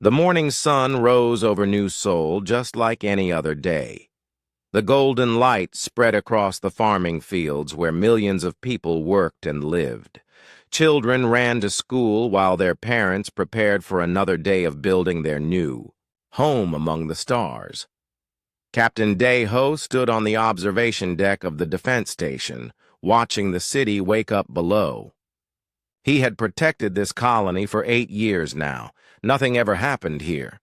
The morning sun rose over New Seoul just like any other day. The golden light spread across the farming fields where millions of people worked and lived. Children ran to school while their parents prepared for another day of building their new home among the stars. Captain Dae-ho stood on the observation deck of the defense station, watching the city wake up below. He had protected this colony for 8 years now. Nothing ever happened here.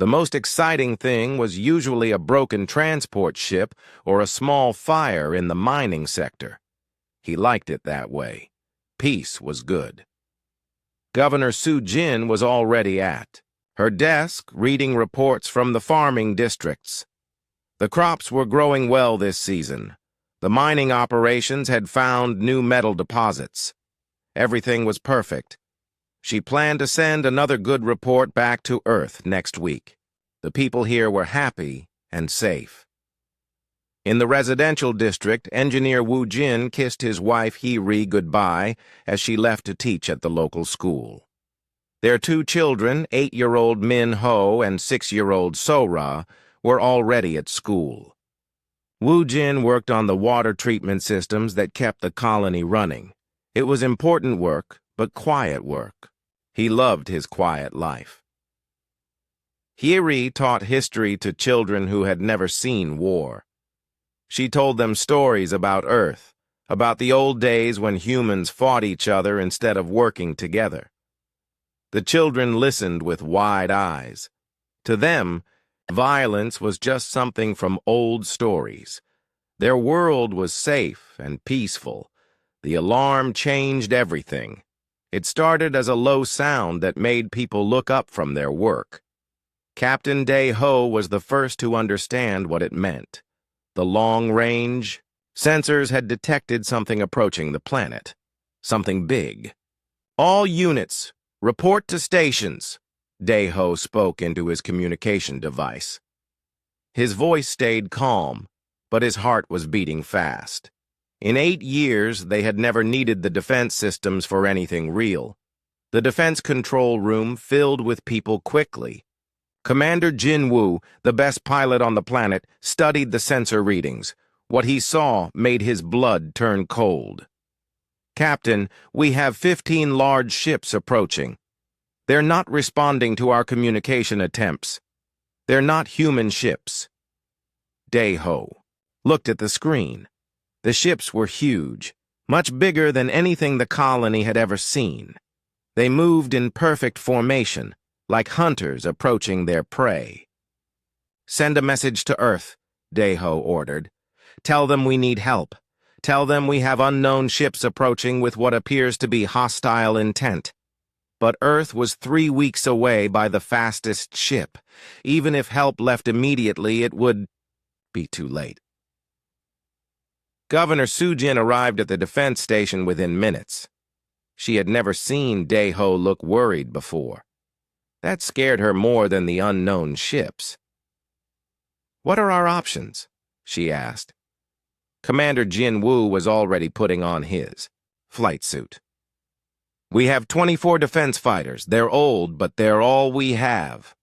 The most exciting thing was usually a broken transport ship or a small fire in the mining sector. He liked it that way. Peace was good. Governor Soo-jin was already at her desk reading reports from the farming districts. The crops were growing well this season. The mining operations had found new metal deposits. Everything was perfect. She planned to send another good report back to Earth next week. The people here were happy and safe. In the residential district, engineer Woo Jin kissed his wife Hee-ri goodbye as she left to teach at the local school. Their 2 children, 8-year-old Min Ho and 6-year-old So-ra, were already at school. Woo Jin worked on the water treatment systems that kept the colony running. It was important work, but quiet work. He loved his quiet life. Hee-ri taught history to children who had never seen war. She told them stories about Earth, about the old days when humans fought each other instead of working together. The children listened with wide eyes. To them, violence was just something from old stories. Their world was safe and peaceful. The alarm changed everything. It started as a low sound that made people look up from their work. Captain Dae-ho was the first to understand what it meant. The long-range sensors had detected something approaching the planet. Something big. "All units, report to stations," Dae-ho spoke into his communication device. His voice stayed calm, but his heart was beating fast. In 8 years, they had never needed the defense systems for anything real. The defense control room filled with people quickly. Commander Jin-woo, the best pilot on the planet, studied the sensor readings. What he saw made his blood turn cold. "Captain, we have 15 large ships approaching. They're not responding to our communication attempts. They're not human ships." Dae-ho looked at the screen. The ships were huge, much bigger than anything the colony had ever seen. They moved in perfect formation, like hunters approaching their prey. "Send a message to Earth," Dae-ho ordered. "Tell them we need help. Tell them we have unknown ships approaching with what appears to be hostile intent." But Earth was 3 weeks away by the fastest ship. Even if help left immediately, it would be too late. Governor Soo-jin arrived at the defense station within minutes. She had never seen Dae-ho look worried before. That scared her more than the unknown ships. "What are our options?" she asked. Commander Jin-woo was already putting on his flight suit. "We have 24 defense fighters. They're old, but they're all we have.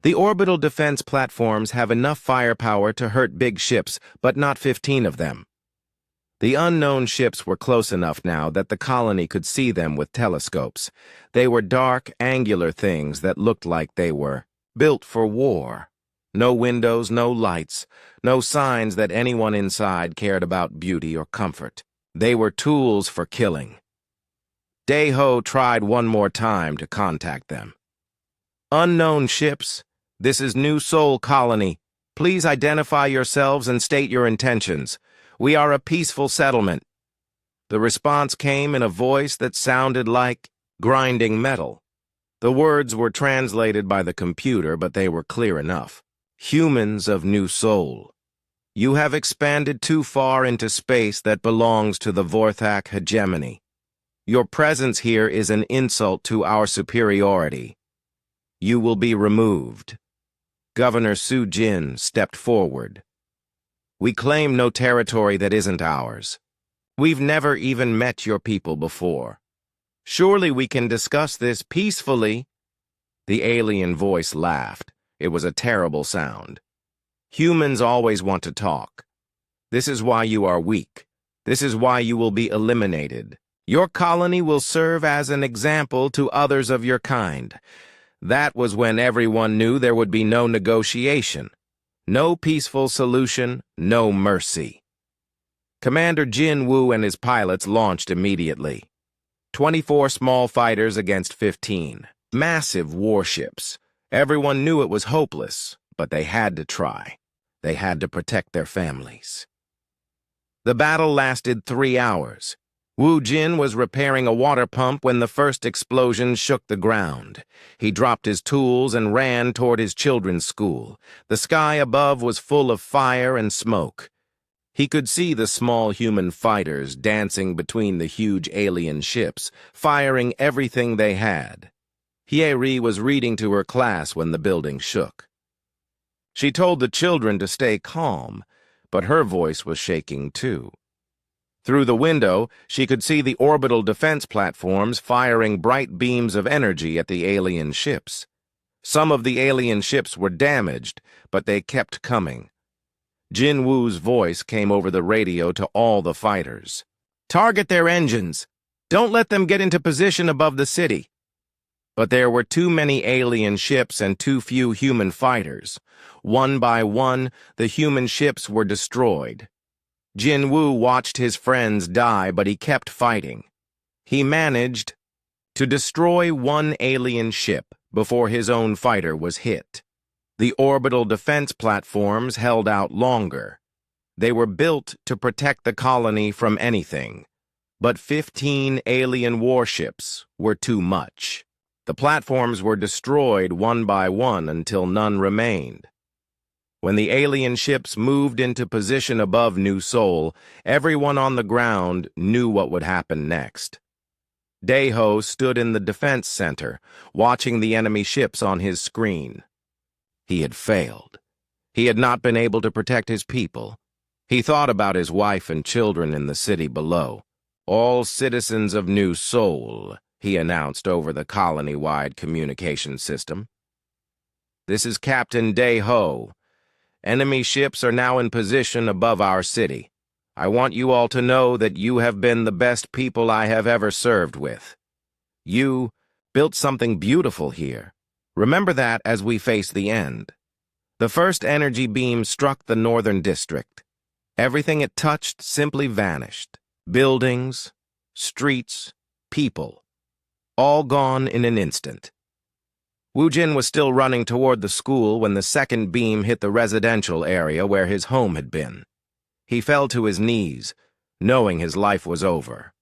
The orbital defense platforms have enough firepower to hurt big ships, but not 15 of them." The unknown ships were close enough now that the colony could see them with telescopes. They were dark, angular things that looked like they were built for war. No windows, no lights, no signs that anyone inside cared about beauty or comfort. They were tools for killing. Dae-ho tried one more time to contact them. "Unknown ships, this is New Seoul Colony. Please identify yourselves and state your intentions. We are a peaceful settlement." The response came in a voice that sounded like grinding metal. The words were translated by the computer, but they were clear enough. "Humans of New Seoul, you have expanded too far into space that belongs to the Vorthak hegemony. Your presence here is an insult to our superiority. You will be removed." Governor Soo-jin stepped forward. "We claim no territory that isn't ours. We've never even met your people before. Surely we can discuss this peacefully." The alien voice laughed. It was a terrible sound. Humans always want to talk. This is why you are weak. This is why you will be eliminated. Your colony will serve as an example to others of your kind. That was when everyone knew there would be no negotiation, no peaceful solution, no mercy. Commander Jin Woo and his pilots launched immediately. 24 small fighters against 15. Massive warships. Everyone knew it was hopeless, but they had to try. They had to protect their families. The battle lasted 3 hours. Wu Jin was repairing a water pump when the first explosion shook the ground. He dropped his tools and ran toward his children's school. The sky above was full of fire and smoke. He could see the small human fighters dancing between the huge alien ships, firing everything they had. Hye-ri was reading to her class when the building shook. She told the children to stay calm, but her voice was shaking too. Through the window, she could see the orbital defense platforms firing bright beams of energy at the alien ships. Some of the alien ships were damaged, but they kept coming. Jin Woo's voice came over the radio to all the fighters. "Target their engines. Don't let them get into position above the city." But there were too many alien ships and too few human fighters. One by one, the human ships were destroyed. Jin Woo watched his friends die, but he kept fighting. He managed to destroy one alien ship before his own fighter was hit. The orbital defense platforms held out longer. They were built to protect the colony from anything. But 15 alien warships were too much. The platforms were destroyed one by one until none remained. When the alien ships moved into position above New Seoul, everyone on the ground knew what would happen next. Dae-ho stood in the defense center, watching the enemy ships on his screen. He had failed. He had not been able to protect his people. He thought about his wife and children in the city below. "All citizens of New Seoul," he announced over the colony-wide communication system. "This is Captain Dae-ho. Enemy ships are now in position above our city. I want you all to know that you have been the best people I have ever served with. You built something beautiful here. Remember that as we face the end." The first energy beam struck the northern district. Everything it touched simply vanished. Buildings, streets, people, all gone in an instant. Woo Jin was still running toward the school when the second beam hit the residential area where his home had been. He fell to his knees, knowing his life was over.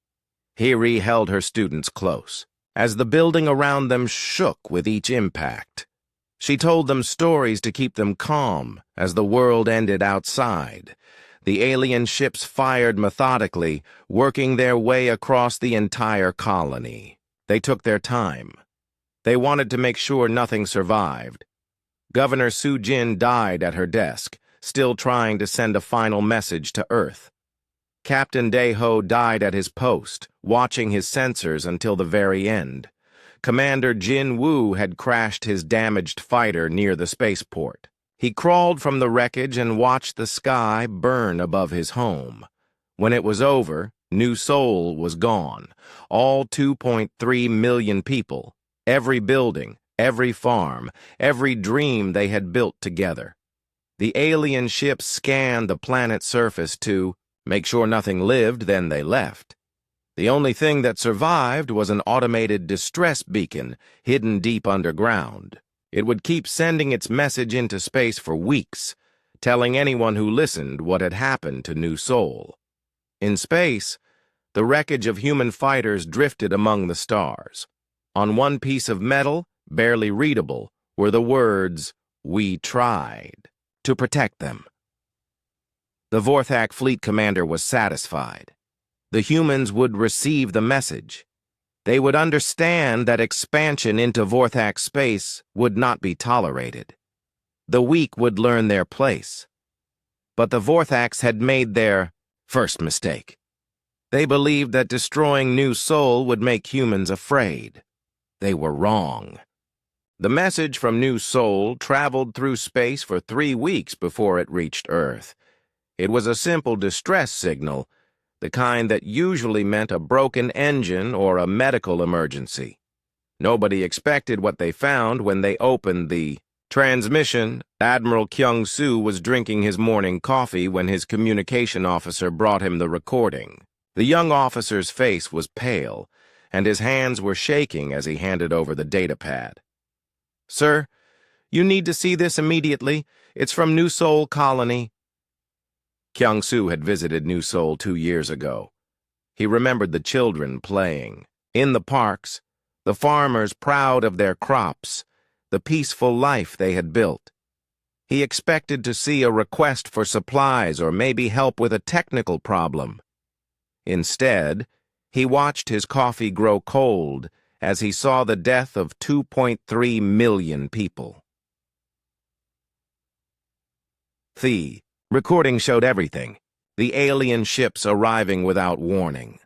Hye-ri held her students close, as the building around them shook with each impact. She told them stories to keep them calm as the world ended outside. The alien ships fired methodically, working their way across the entire colony. They took their time. They wanted to make sure nothing survived. Governor Soo-jin died at her desk, still trying to send a final message to Earth. Captain Dae-ho died at his post, watching his sensors until the very end. Commander Jin Woo had crashed his damaged fighter near the spaceport. He crawled from the wreckage and watched the sky burn above his home. When it was over, New Seoul was gone. All 2.3 million people. Every building, every farm, every dream they had built together. The alien ships scanned the planet's surface to make sure nothing lived, then they left. The only thing that survived was an automated distress beacon hidden deep underground. It would keep sending its message into space for weeks, telling anyone who listened what had happened to New Seoul. In space, the wreckage of human fighters drifted among the stars. On one piece of metal, barely readable, were the words, "We tried," to protect them. The Vorthak fleet commander was satisfied. The humans would receive the message. They would understand that expansion into Vorthak space would not be tolerated. The weak would learn their place. But the Vorthaks had made their first mistake. They believed that destroying New Seoul would make humans afraid. They were wrong. The message from New Sol traveled through space for 3 weeks before it reached Earth. It was a simple distress signal, the kind that usually meant a broken engine or a medical emergency. Nobody expected what they found when they opened the transmission. Admiral Kyung-soo was drinking his morning coffee when his communication officer brought him the recording. The young officer's face was pale, and his hands were shaking as he handed over the datapad. "Sir, you need to see this immediately. It's from New Sol Colony." Kyung-soo had visited New Sol 2 years ago. He remembered the children playing, in the parks, the farmers proud of their crops, the peaceful life they had built. He expected to see a request for supplies or maybe help with a technical problem. Instead, he watched his coffee grow cold as he saw the death of 2.3 million people. The recording showed everything. The alien ships arriving without warning.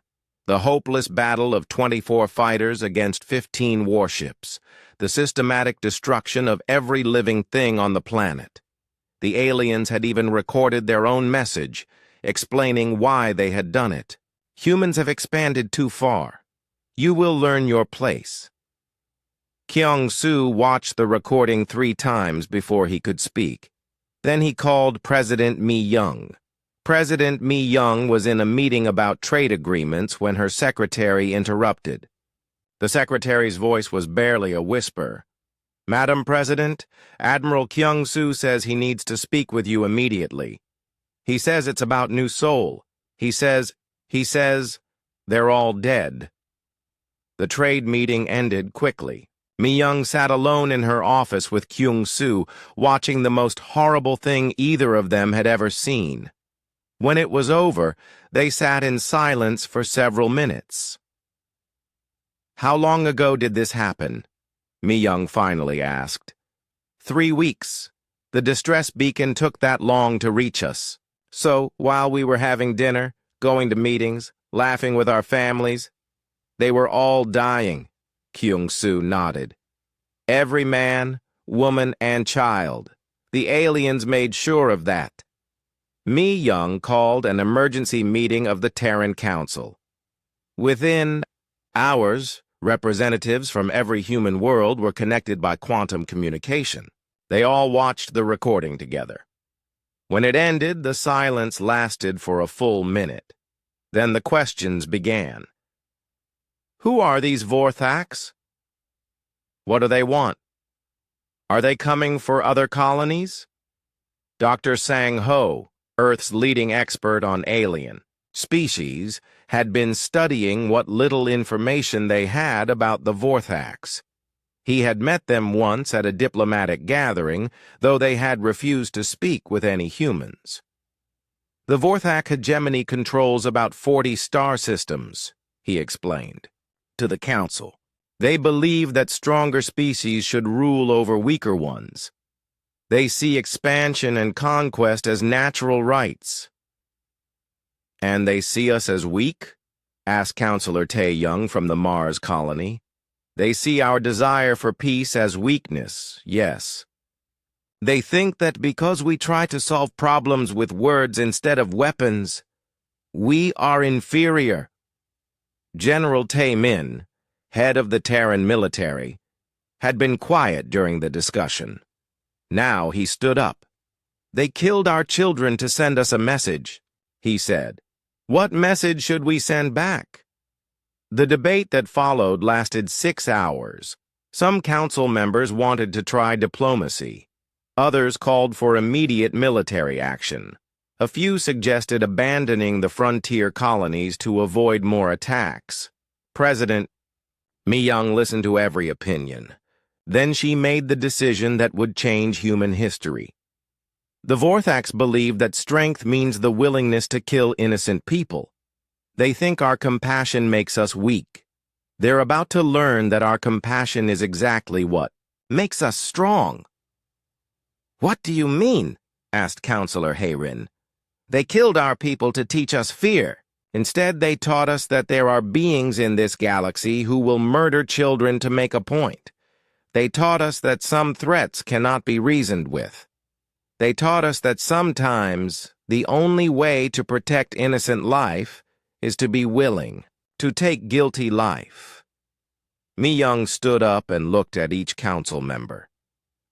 The hopeless battle of 24 fighters against 15 warships. The systematic destruction of every living thing on the planet. The aliens had even recorded their own message, explaining why they had done it. Humans have expanded too far. You will learn your place. Kyung-soo watched the recording 3 times before he could speak. Then he called President Mi-young. President Mi-young was in a meeting about trade agreements when her secretary interrupted. The secretary's voice was barely a whisper. "Madam President, Admiral Kyung-soo says he needs to speak with you immediately. He says it's about New Sol. He says, they're all dead." The trade meeting ended quickly. Mi-young sat alone in her office with Kyung-soo, watching the most horrible thing either of them had ever seen. When it was over, they sat in silence for several minutes. "How long ago did this happen?" Mi-young finally asked. 3 weeks. The distress beacon took that long to reach us. So, while we were having dinner, going to meetings, laughing with our families, they were all dying." Kyung-soo nodded. "Every man, woman, and child. The aliens made sure of that." Mi-young called an emergency meeting of the Terran Council. Within hours, representatives from every human world were connected by quantum communication. They all watched the recording together. When it ended, the silence lasted for a full minute. Then the questions began. "Who are these Vorthaks? What do they want? Are they coming for other colonies?" Dr. Sang-ho, Earth's leading expert on alien species, had been studying what little information they had about the Vorthaks. He had met them once at a diplomatic gathering, though they had refused to speak with any humans. "The Vorthak hegemony controls about 40 star systems," he explained to the council. "They believe that stronger species should rule over weaker ones. They see expansion and conquest as natural rights." "And they see us as weak?" asked Counselor Tae-young from the Mars colony. "They see our desire for peace as weakness, yes. They think that because we try to solve problems with words instead of weapons, we are inferior." General Tae-min, head of the Terran military, had been quiet during the discussion. Now he stood up. "They killed our children to send us a message," he said. "What message should we send back?" The debate that followed lasted 6 hours. Some council members wanted to try diplomacy. Others called for immediate military action. A few suggested abandoning the frontier colonies to avoid more attacks. President Mi-young listened to every opinion. Then she made the decision that would change human history. The Vorthaks believe that strength means the willingness to kill innocent people. They think our compassion makes us weak. They're about to learn that our compassion is exactly what makes us strong. "What do you mean?" asked Counselor Hayrin. "They killed our people to teach us fear. Instead, they taught us that there are beings in this galaxy who will murder children to make a point. They taught us that some threats cannot be reasoned with. They taught us that sometimes the only way to protect innocent life is to be willing to take guilty life. Mi-young stood up and looked at each council member.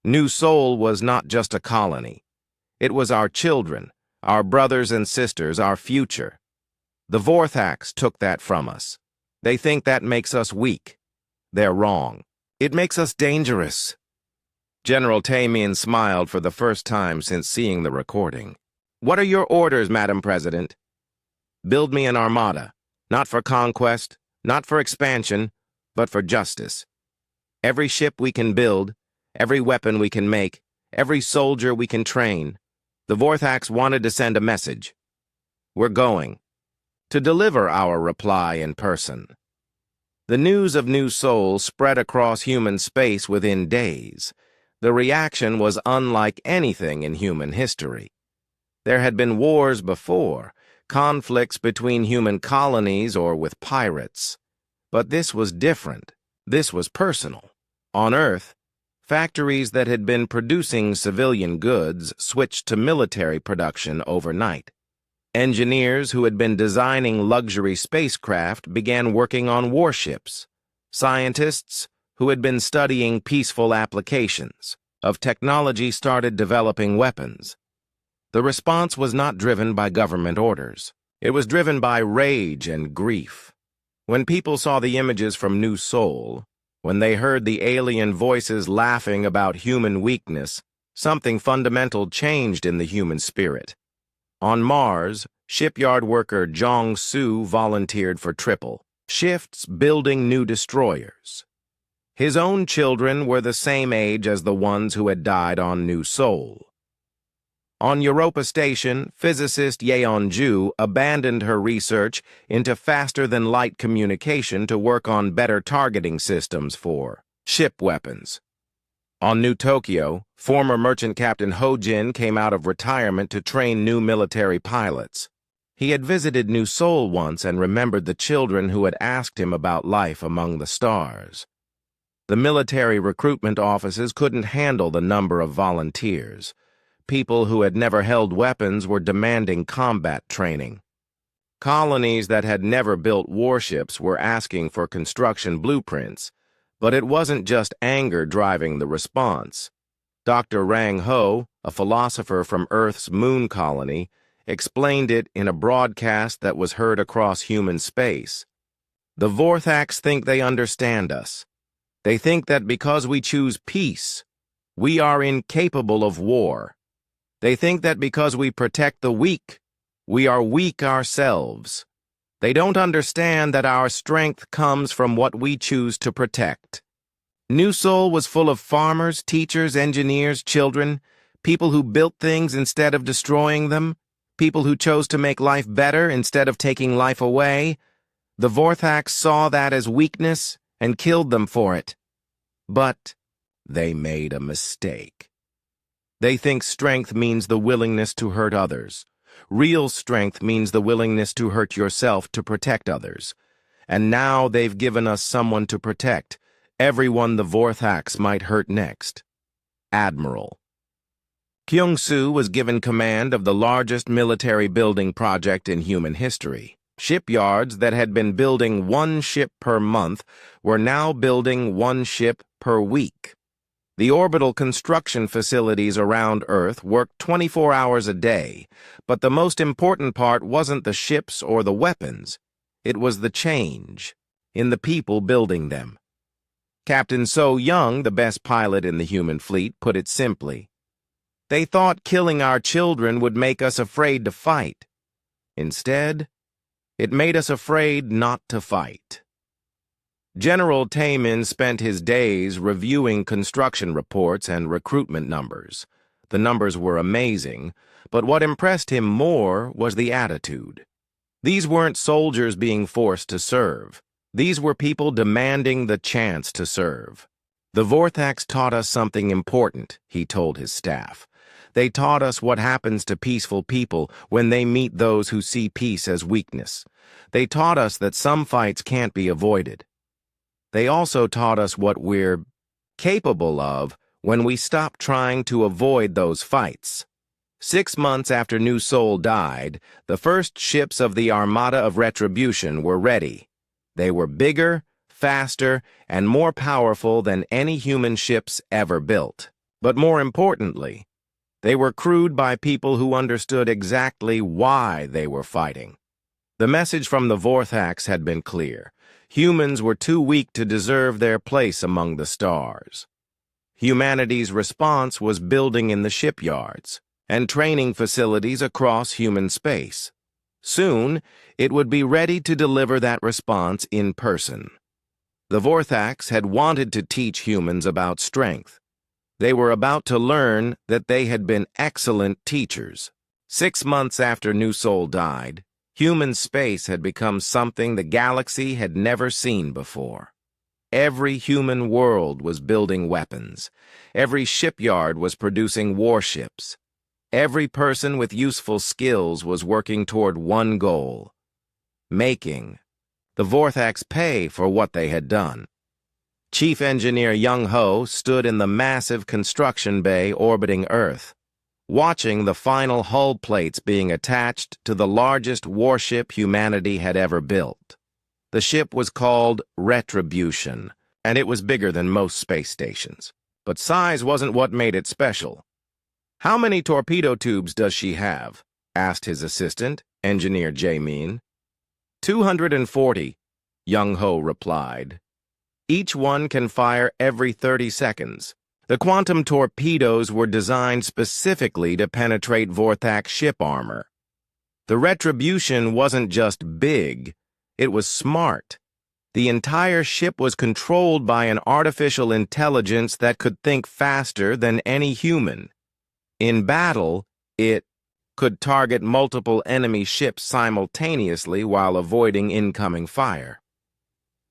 New Seoul was not just a colony. It was our children, our brothers and sisters, our future. The Vorthax took that from us. They think that makes us weak. They're wrong. It makes us dangerous. General Tamian smiled for the first time since seeing the recording. What are your orders, Madam President? Build me an armada, not for conquest, not for expansion, but for justice. Every ship we can build, every weapon we can make, every soldier we can train. The Vorthax wanted to send a message. We're going to deliver our reply in person. The news of New Seoul spread across human space within days. The reaction was unlike anything in human history. There had been wars before, conflicts between human colonies or with pirates. But this was different. This was personal. On Earth, factories that had been producing civilian goods switched to military production overnight. Engineers who had been designing luxury spacecraft began working on warships. Scientists who had been studying peaceful applications of technology started developing weapons. The response was not driven by government orders. It was driven by rage and grief. When people saw the images from New Seoul, when they heard the alien voices laughing about human weakness, something fundamental changed in the human spirit. On Mars, shipyard worker Jong-soo volunteered for triple shifts building new destroyers. His own children were the same age as the ones who had died on New Seoul. On Europa Station, physicist Yeon-ju abandoned her research into faster-than-light communication to work on better targeting systems for ship weapons. On New Tokyo, former merchant captain Ho-jin came out of retirement to train new military pilots. He had visited New Seoul once and remembered the children who had asked him about life among the stars. The military recruitment offices couldn't handle the number of volunteers. People who had never held weapons were demanding combat training. Colonies that had never built warships were asking for construction blueprints, but it wasn't just anger driving the response. Dr. Rang Ho, a philosopher from Earth's moon colony, explained it in a broadcast that was heard across human space. The Vorthax think they understand us. They think that because we choose peace, we are incapable of war. They think that because we protect the weak, we are weak ourselves. They don't understand that our strength comes from what we choose to protect. New Seoul was full of farmers, teachers, engineers, children, people who built things instead of destroying them, people who chose to make life better instead of taking life away. The Vorthax saw that as weakness and killed them for it. But they made a mistake. They think strength means the willingness to hurt others. Real strength means the willingness to hurt yourself to protect others. And now they've given us someone to protect, everyone the Vorthax might hurt next. Admiral. Kyung-soo was given command of the largest military building project in human history. Shipyards that had been building one ship per month were now building one ship per week. The orbital construction facilities around Earth worked 24 hours a day, but the most important part wasn't the ships or the weapons. It was the change in the people building them. Captain So-young, the best pilot in the human fleet, put it simply. They thought killing our children would make us afraid to fight. Instead, it made us afraid not to fight. General Taemin spent his days reviewing construction reports and recruitment numbers. The numbers were amazing, but what impressed him more was the attitude. These weren't soldiers being forced to serve. These were people demanding the chance to serve. The Vorthax taught us something important, he told his staff. They taught us what happens to peaceful people when they meet those who see peace as weakness. They taught us that some fights can't be avoided. They also taught us what we're capable of when we stop trying to avoid those fights. 6 months after New Sol died, the first ships of the Armada of Retribution were ready. They were bigger, faster, and more powerful than any human ships ever built. But more importantly, they were crewed by people who understood exactly why they were fighting. The message from the Vorthax had been clear. Humans were too weak to deserve their place among the stars. Humanity's response was building in the shipyards and training facilities across human space. Soon, it would be ready to deliver that response in person. The Vorthax had wanted to teach humans about strength. They were about to learn that they had been excellent teachers. 6 months after New Sol died, human space had become something the galaxy had never seen before. Every human world was building weapons. Every shipyard was producing warships. Every person with useful skills was working toward one goal: making the Vorthax pay for what they had done. Chief Engineer Young Ho stood in the massive construction bay orbiting Earth, watching the final hull plates being attached to the largest warship humanity had ever built. The ship was called Retribution, and it was bigger than most space stations. But size wasn't what made it special. "How many torpedo tubes does she have?" asked his assistant, Engineer Jae-min. 240, Young Ho replied. "Each one can fire every 30 seconds. The quantum torpedoes were designed specifically to penetrate Vorthax ship armor. The Retribution wasn't just big, it was smart. The entire ship was controlled by an artificial intelligence that could think faster than any human. In battle, it could target multiple enemy ships simultaneously while avoiding incoming fire.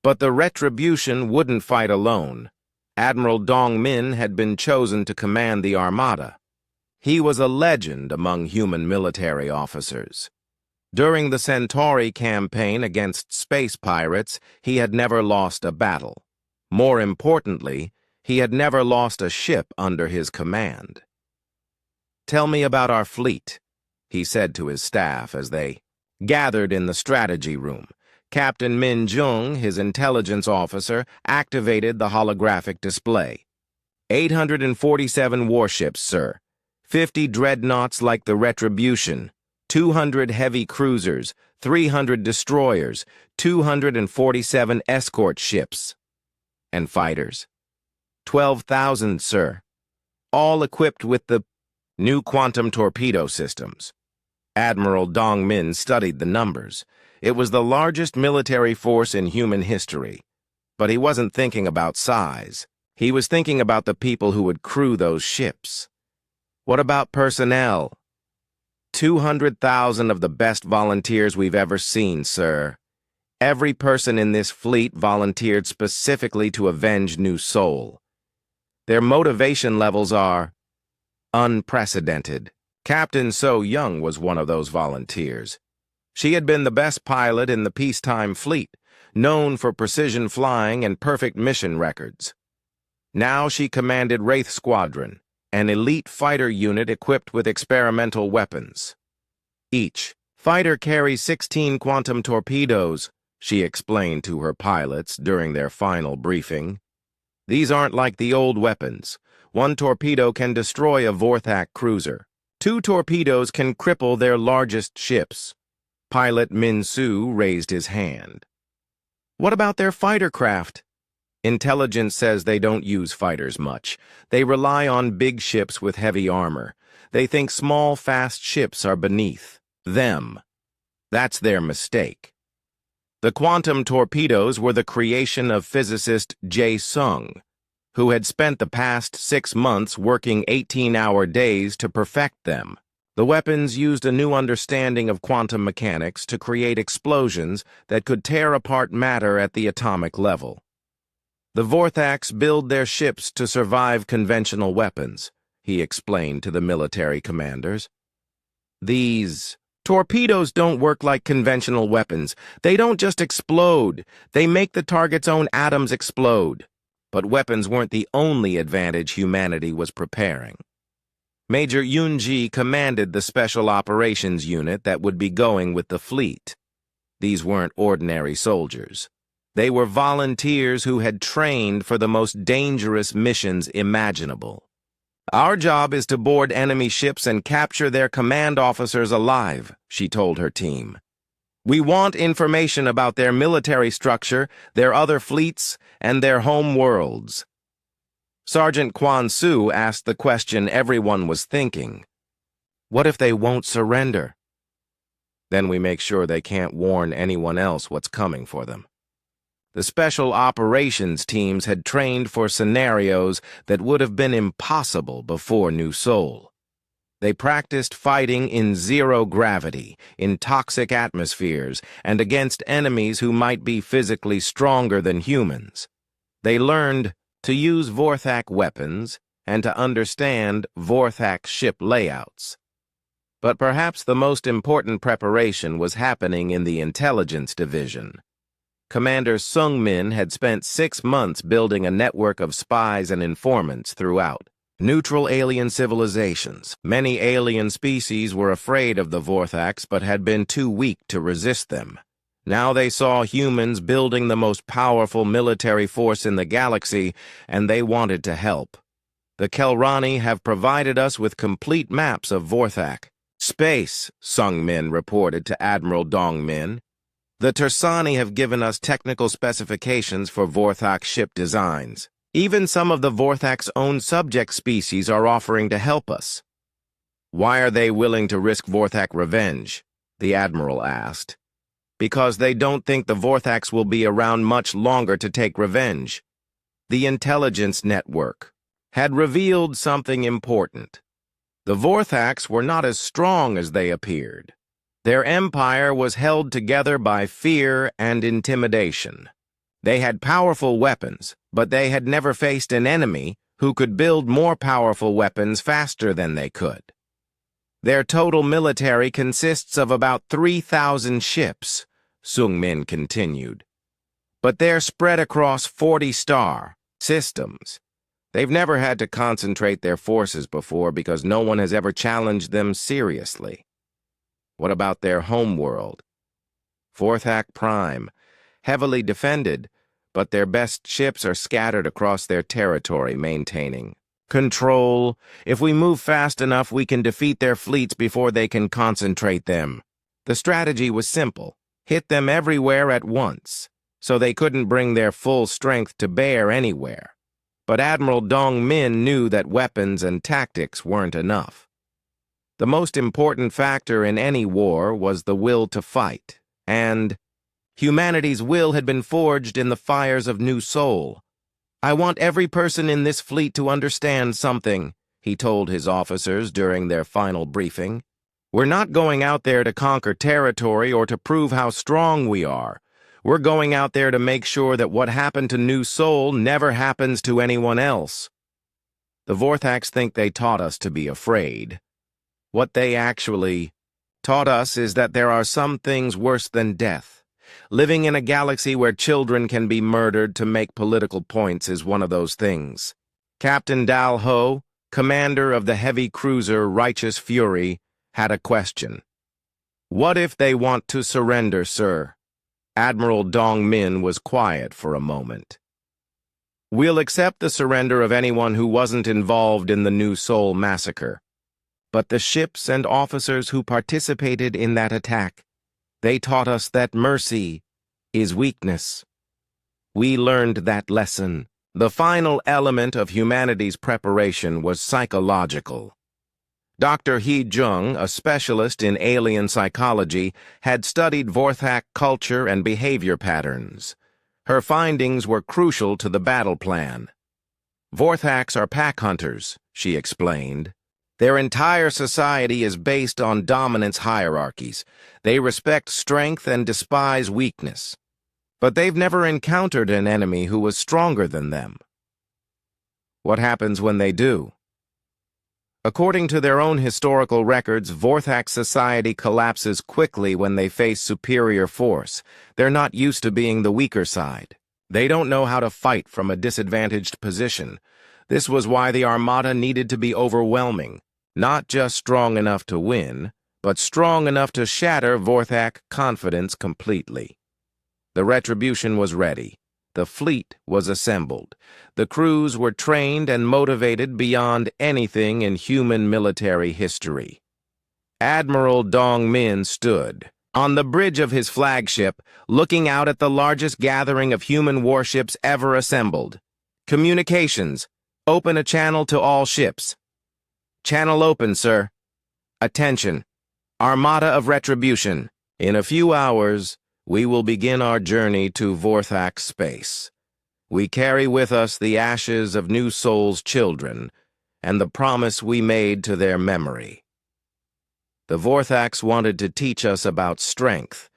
But the Retribution wouldn't fight alone. Admiral Dong-min had been chosen to command the Armada. He was a legend among human military officers. During the Centauri campaign against space pirates, he had never lost a battle. More importantly, he had never lost a ship under his command. "Tell me about our fleet," he said to his staff as they gathered in the strategy room. Captain Min Jung, his intelligence officer, activated the holographic display. 847 warships, sir. 50 dreadnoughts like the Retribution. 200 heavy cruisers. 300 destroyers. 247 escort ships. And fighters. 12,000, sir. All equipped with the new quantum torpedo systems. Admiral Dong-min studied the numbers. It was the largest military force in human history. But he wasn't thinking about size. He was thinking about the people who would crew those ships. What about personnel? 200,000 of the best volunteers we've ever seen, sir. Every person in this fleet volunteered specifically to avenge New Sol. Their motivation levels are unprecedented. Captain So Young was one of those volunteers. She had been the best pilot in the peacetime fleet, known for precision flying and perfect mission records. Now she commanded Wraith Squadron, an elite fighter unit equipped with experimental weapons. Each fighter carries 16 quantum torpedoes, she explained to her pilots during their final briefing. These aren't like the old weapons. One torpedo can destroy a Vorthax cruiser. 2 torpedoes can cripple their largest ships. Pilot Min Soo raised his hand. What about their fighter craft? Intelligence says they don't use fighters much. They rely on big ships with heavy armor. They think small, fast ships are beneath them. That's their mistake. The quantum torpedoes were the creation of physicist Jae Sung, who had spent the past 6 months working 18-hour days to perfect them. The weapons used a new understanding of quantum mechanics to create explosions that could tear apart matter at the atomic level. The Vorthax build their ships to survive conventional weapons, he explained to the military commanders. These torpedoes don't work like conventional weapons. They don't just explode. They make the target's own atoms explode. But weapons weren't the only advantage humanity was preparing. Major Yunji commanded the Special Operations Unit that would be going with the fleet. These weren't ordinary soldiers. They were volunteers who had trained for the most dangerous missions imaginable. "Our job is to board enemy ships and capture their command officers alive," she told her team. "We want information about their military structure, their other fleets, and their home worlds." Sergeant Quan Su asked the question everyone was thinking. "What if they won't surrender?" "Then we make sure they can't warn anyone else what's coming for them." The special operations teams had trained for scenarios that would have been impossible before New Seoul. They practiced fighting in zero gravity, in toxic atmospheres, and against enemies who might be physically stronger than humans. They learned to use Vorthak weapons and to understand Vorthak ship layouts. But perhaps the most important preparation was happening in the intelligence division. Commander Sung Min had spent 6 months building a network of spies and informants throughout neutral alien civilizations. Many alien species were afraid of the Vorthaks but had been too weak to resist them. Now they saw humans building the most powerful military force in the galaxy, and they wanted to help. "The Kelrani have provided us with complete maps of Vorthak space," Sung Min reported to Admiral Dong Min. "The Tersani have given us technical specifications for Vorthak ship designs. Even some of the Vorthak's own subject species are offering to help us." "Why are they willing to risk Vorthak revenge?" the Admiral asked. "Because they don't think the Vorthaks will be around much longer to take revenge." The intelligence network had revealed something important. The Vorthaks were not as strong as they appeared. Their empire was held together by fear and intimidation. They had powerful weapons, but they had never faced an enemy who could build more powerful weapons faster than they could. "Their total military consists of about 3,000 ships," Sung Min continued. "But they're spread across 40 star systems. They've never had to concentrate their forces before because no one has ever challenged them seriously." "What about their homeworld?" "Vorthak Prime, heavily defended, but their best ships are scattered across their territory, maintaining control. If we move fast enough, we can defeat their fleets before they can concentrate them." The strategy was simple: hit them everywhere at once, so they couldn't bring their full strength to bear anywhere. But Admiral Dong Min knew that weapons and tactics weren't enough. The most important factor in any war was the will to fight, and humanity's will had been forged in the fires of New Seoul. "I want every person in this fleet to understand something," he told his officers during their final briefing. "We're not going out there to conquer territory or to prove how strong we are. We're going out there to make sure that what happened to New Seoul never happens to anyone else." The Vorthaks think they taught us to be afraid. What they actually taught us is that there are some things worse than death. Living in a galaxy where children can be murdered to make political points is one of those things. Captain Dal Ho, commander of the heavy cruiser Righteous Fury, had a question. "What if they want to surrender, sir?" Admiral Dong Min was quiet for a moment. "We'll accept the surrender of anyone who wasn't involved in the New Seoul massacre. But the ships and officers who participated in that attack, they taught us that mercy is weakness. We learned that lesson." The final element of humanity's preparation was psychological. Dr. Hee Jung, a specialist in alien psychology, had studied Vorthak culture and behavior patterns. Her findings were crucial to the battle plan. "Vorthaks are pack hunters," she explained. "Their entire society is based on dominance hierarchies. They respect strength and despise weakness. But they've never encountered an enemy who was stronger than them." "What happens when they do?" "According to their own historical records, Vorthak society collapses quickly when they face superior force. They're not used to being the weaker side. They don't know how to fight from a disadvantaged position. This was why the Armada needed to be overwhelming, not just strong enough to win, but strong enough to shatter Vorthak confidence completely. The Retribution was ready. The fleet was assembled. The crews were trained and motivated beyond anything in human military history. Admiral Dong Min stood on the bridge of his flagship, looking out at the largest gathering of human warships ever assembled. Communications. Open a channel to all ships. Channel open, sir. Attention. Armada of Retribution. In a few hours, we will begin our journey to Vorthak space. We carry with us the ashes of New Soul's children and the promise we made to their memory. The Vorthaks wanted to teach us about strength.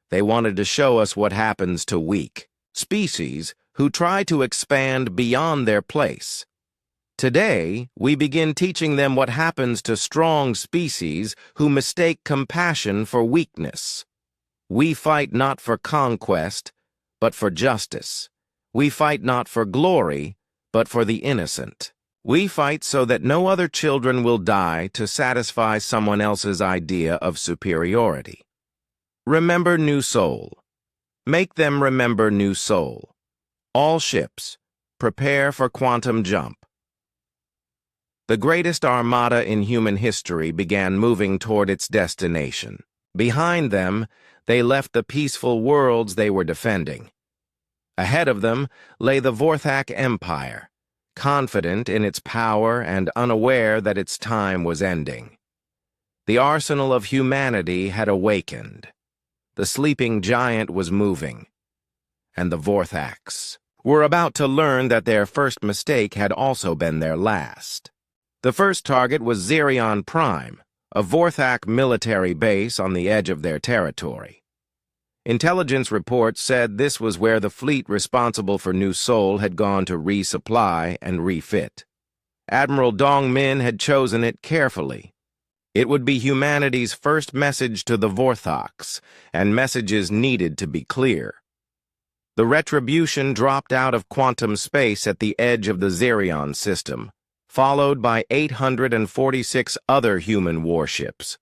They wanted to show us what happens to weak species who try to expand beyond their place. Today, we begin teaching them what happens to strong species who mistake compassion for weakness. We fight not for conquest, but for justice. We fight not for glory, but for the innocent. We fight so that no other children will die to satisfy someone else's idea of superiority. Remember New Soul. Make them remember New Soul. All ships, prepare for quantum jump. The greatest armada in human history began moving toward its destination. Behind them, they left the peaceful worlds they were defending. Ahead of them lay the Vorthak Empire, confident in its power and unaware that its time was ending. The arsenal of humanity had awakened. The sleeping giant was moving, and the Vorthaks were about to learn that their first mistake had also been their last. The first target was Xerion Prime, a Vorthak military base on the edge of their territory. Intelligence reports said this was where the fleet responsible for New Soul had gone to resupply and refit. Admiral Dong Min had chosen it carefully. It would be humanity's first message to the Vorthaks, and messages needed to be clear. The Retribution dropped out of quantum space at the edge of the Xerion system, followed by 846 other human warships.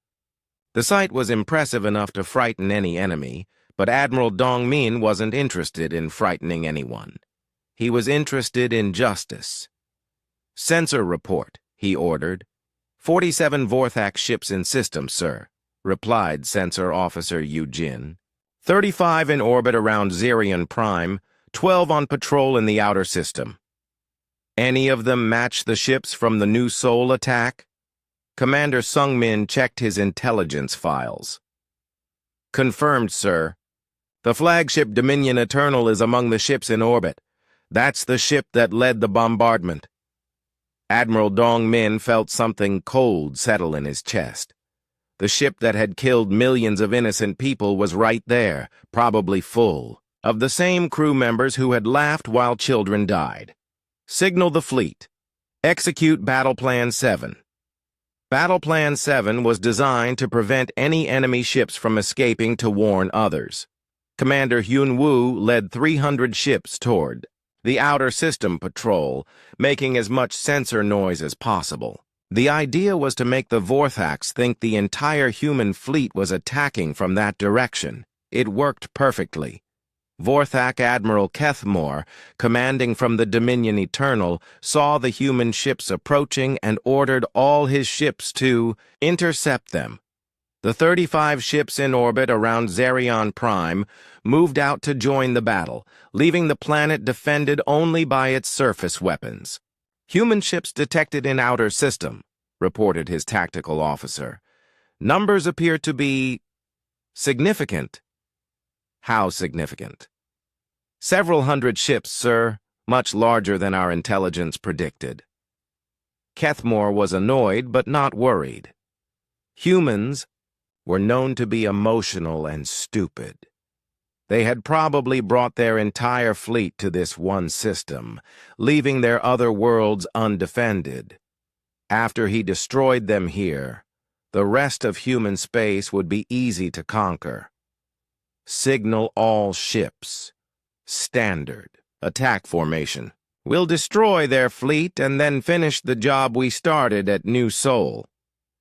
The sight was impressive enough to frighten any enemy, but Admiral Dong Min wasn't interested in frightening anyone. He was interested in justice. "Sensor report," he ordered. 47 Vorthak ships in system, sir," replied Sensor Officer Eugene. 35 in orbit around Xerion Prime, 12 on patrol in the outer system. "Any of them match the ships from the New Soul attack?" Commander Sung Min checked his intelligence files. "Confirmed, sir. The flagship Dominion Eternal is among the ships in orbit. That's the ship that led the bombardment." Admiral Dong Min felt something cold settle in his chest. The ship that had killed millions of innocent people was right there, probably full of the same crew members who had laughed while children died. "Signal the fleet. Execute Battle Plan 7. Battle Plan 7 was designed to prevent any enemy ships from escaping to warn others. Commander Hyun Woo led 300 ships toward the outer system patrol, making as much sensor noise as possible. The idea was to make the Vorthaks think the entire human fleet was attacking from that direction. It worked perfectly. Vorthak Admiral Kethmore, commanding from the Dominion Eternal, saw the human ships approaching and ordered all his ships to intercept them. The 35 ships in orbit around Xerion Prime moved out to join the battle, leaving the planet defended only by its surface weapons. "Human ships detected in outer system," reported his tactical officer. "Numbers appear to be significant." "How significant?" "Several hundred ships, sir, much larger than our intelligence predicted." Kethmore was annoyed but not worried. Humans were known to be emotional and stupid. They had probably brought their entire fleet to this one system, leaving their other worlds undefended. After he destroyed them here, the rest of human space would be easy to conquer. "Signal all ships. Standard." Attack formation. We'll destroy their fleet and then finish the job we started at New Seoul.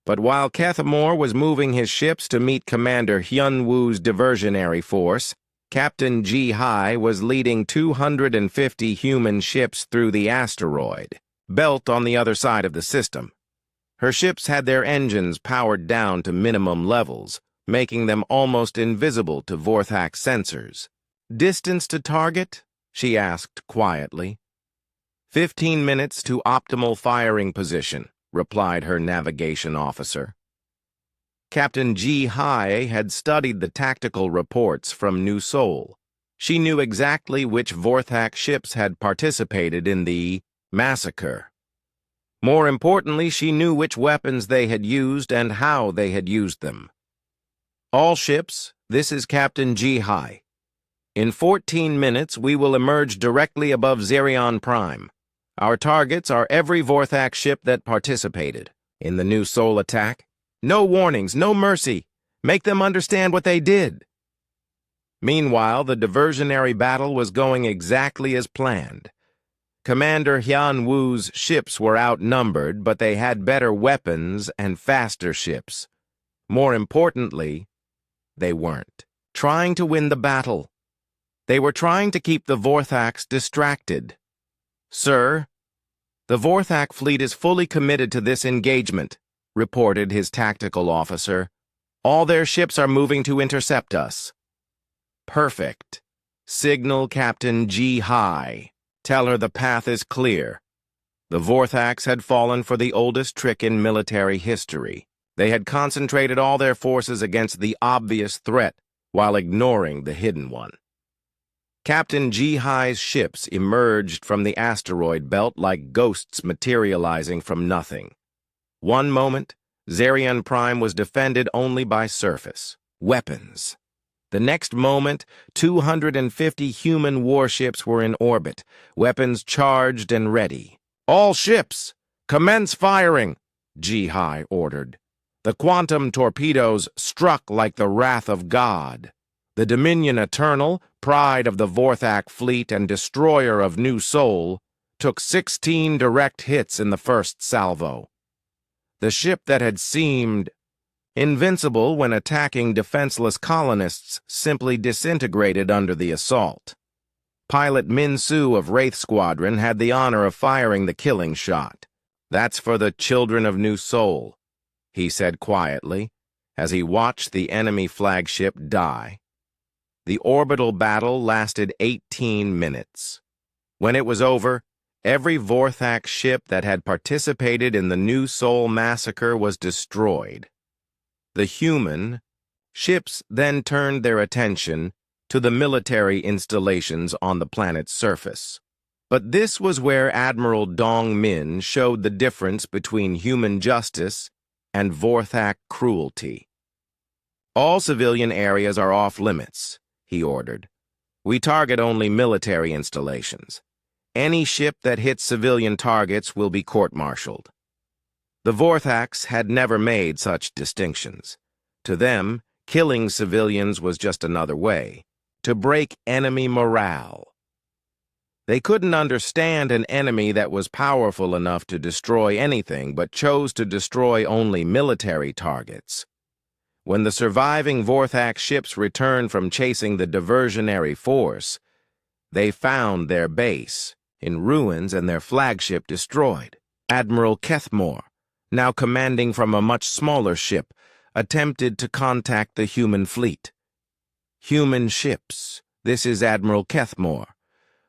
But while Kethmore was moving his ships to meet Commander Hyun-woo's diversionary force, Captain Ji-hai was leading 250 human ships through the asteroid belt on the other side of the system. Her ships had their engines powered down to minimum levels, making them almost invisible to Vorthak sensors. "Distance to target?" she asked quietly. 15 minutes to optimal firing position, replied her navigation officer. Captain Ji-hai had studied the tactical reports from New Seoul. She knew exactly which Vorthak ships had participated in the massacre. More importantly, she knew which weapons they had used and how they had used them. "All ships, this is Captain Ji-hai. In 14 minutes, we will emerge directly above Zerion Prime. Our targets are every Vorthak ship that participated in the New Seoul attack. No warnings, no mercy. Make them understand what they did." Meanwhile, the diversionary battle was going exactly as planned. Commander Hyun-woo's ships were outnumbered, but they had better weapons and faster ships. More importantly, they weren't trying to win the battle. They were trying to keep the Vorthaks distracted. "Sir, the Vorthak fleet is fully committed to this engagement," reported his tactical officer. "All their ships are moving to intercept us." "Perfect. Signal Captain Ji-hai. Tell her the path is clear." The Vorthaks had fallen for the oldest trick in military history. They had concentrated all their forces against the obvious threat while ignoring the hidden one. Captain Ji-hai's ships emerged from the asteroid belt like ghosts materializing from nothing. One moment, Zerion Prime was defended only by surface weapons. The next moment, 250 human warships were in orbit, weapons charged and ready. "All ships, commence firing," Ji-hai ordered. The quantum torpedoes struck like the wrath of God. The Dominion Eternal, pride of the Vorthak fleet and destroyer of New Seoul, took 16 direct hits in the first salvo. The ship that had seemed invincible when attacking defenseless colonists simply disintegrated under the assault. Pilot Min-soo of Wraith Squadron had the honor of firing the killing shot. "That's for the children of New Seoul," he said quietly, as he watched the enemy flagship die. The orbital battle lasted 18 minutes. When it was over, every Vorthak ship that had participated in the New Seoul massacre was destroyed. The human ships then turned their attention to the military installations on the planet's surface. But this was where Admiral Dong-min showed the difference between human justice and Vorthak cruelty. "All civilian areas are off-limits," he ordered. "We target only military installations. Any ship that hits civilian targets will be court-martialed." The Vorthaks had never made such distinctions. To them, killing civilians was just another way to break enemy morale. They couldn't understand an enemy that was powerful enough to destroy anything but chose to destroy only military targets. When the surviving Vorthak ships returned from chasing the diversionary force, they found their base in ruins and their flagship destroyed. Admiral Kethmore, now commanding from a much smaller ship, attempted to contact the human fleet. "Human ships, this is Admiral Kethmore.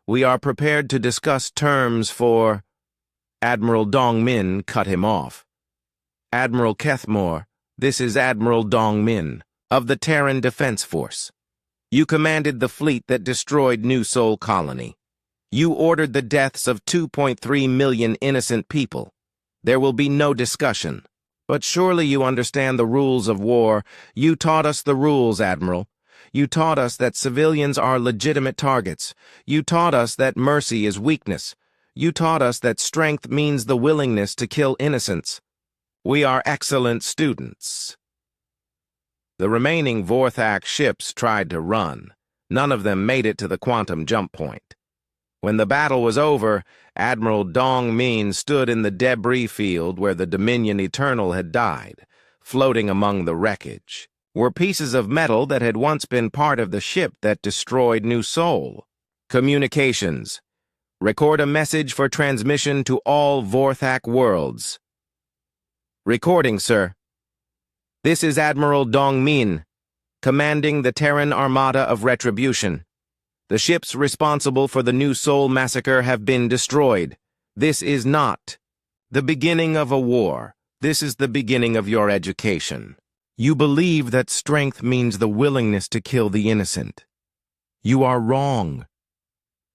We are prepared to discuss terms for—" Admiral Dong-min cut him off. "Admiral Kethmore, this is Admiral Dong-min of the Terran Defense Force. You commanded the fleet that destroyed New Seoul Colony. You ordered the deaths of 2.3 million innocent people. There will be no discussion. But surely you understand the rules of war. You taught us the rules, Admiral. You taught us that civilians are legitimate targets. You taught us that mercy is weakness. You taught us that strength means the willingness to kill innocents. We are excellent students." The remaining Vorthak ships tried to run. None of them made it to the quantum jump point. When the battle was over, Admiral Dong Min stood in the debris field where the Dominion Eternal had died. Floating among the wreckage were pieces of metal that had once been part of the ship that destroyed New Sol. Communications. Record a message for transmission to all Vorthak worlds. Recording, sir. This is Admiral Dong Min, commanding the Terran Armada of Retribution. The ships responsible for the New Sol massacre have been destroyed. This is not the beginning of a war. This is the beginning of your education. You believe that strength means the willingness to kill the innocent. You are wrong.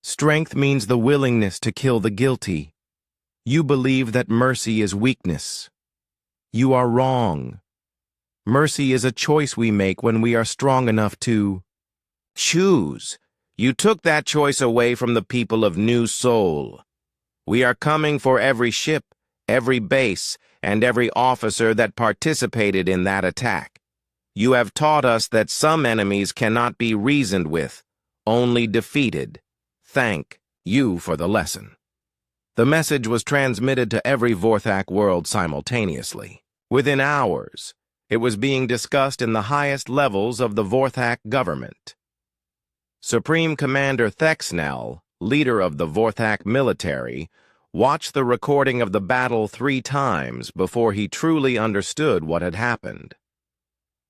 Strength means the willingness to kill the guilty. You believe that mercy is weakness. You are wrong. Mercy is a choice we make when we are strong enough to choose. You took that choice away from the people of New Sol. We are coming for every ship, every base, and every officer that participated in that attack. You have taught us that some enemies cannot be reasoned with, only defeated. Thank you for the lesson. The message was transmitted to every Vorthak world simultaneously. Within hours, it was being discussed in the highest levels of the Vorthak government. Supreme Commander Thexnell, leader of the Vorthak military, watched the recording of the battle 3 times before he truly understood what had happened.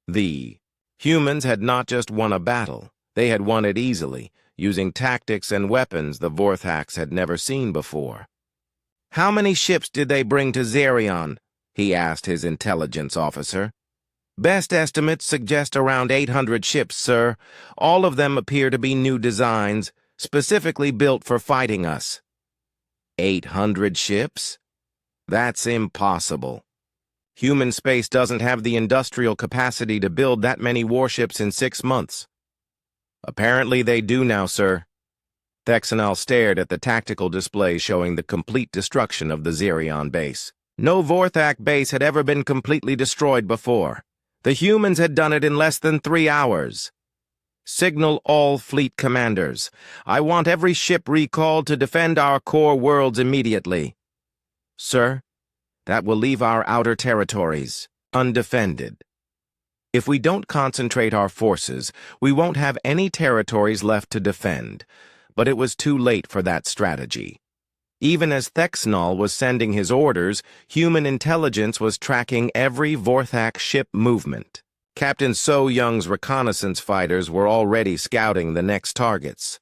The humans had not just won a battle, they had won it easily, using tactics and weapons the Vorthaks had never seen before. How many ships did they bring to Zerion? He asked his intelligence officer. Best estimates suggest around 800 ships, sir. All of them appear to be new designs, specifically built for fighting us. 800 ships? That's impossible. Human space doesn't have the industrial capacity to build that many warships in 6 months. Apparently they do now, sir. Thexanel stared at the tactical display showing the complete destruction of the Zerion base. No Vorthak base had ever been completely destroyed before. The humans had done it in less than 3 hours. Signal all fleet commanders. I want every ship recalled to defend our core worlds immediately. Sir, that will leave our outer territories undefended. If we don't concentrate our forces, we won't have any territories left to defend. But it was too late for that strategy. Even as Thexnol was sending his orders, human intelligence was tracking every Vorthak ship movement. Captain So Young's reconnaissance fighters were already scouting the next targets.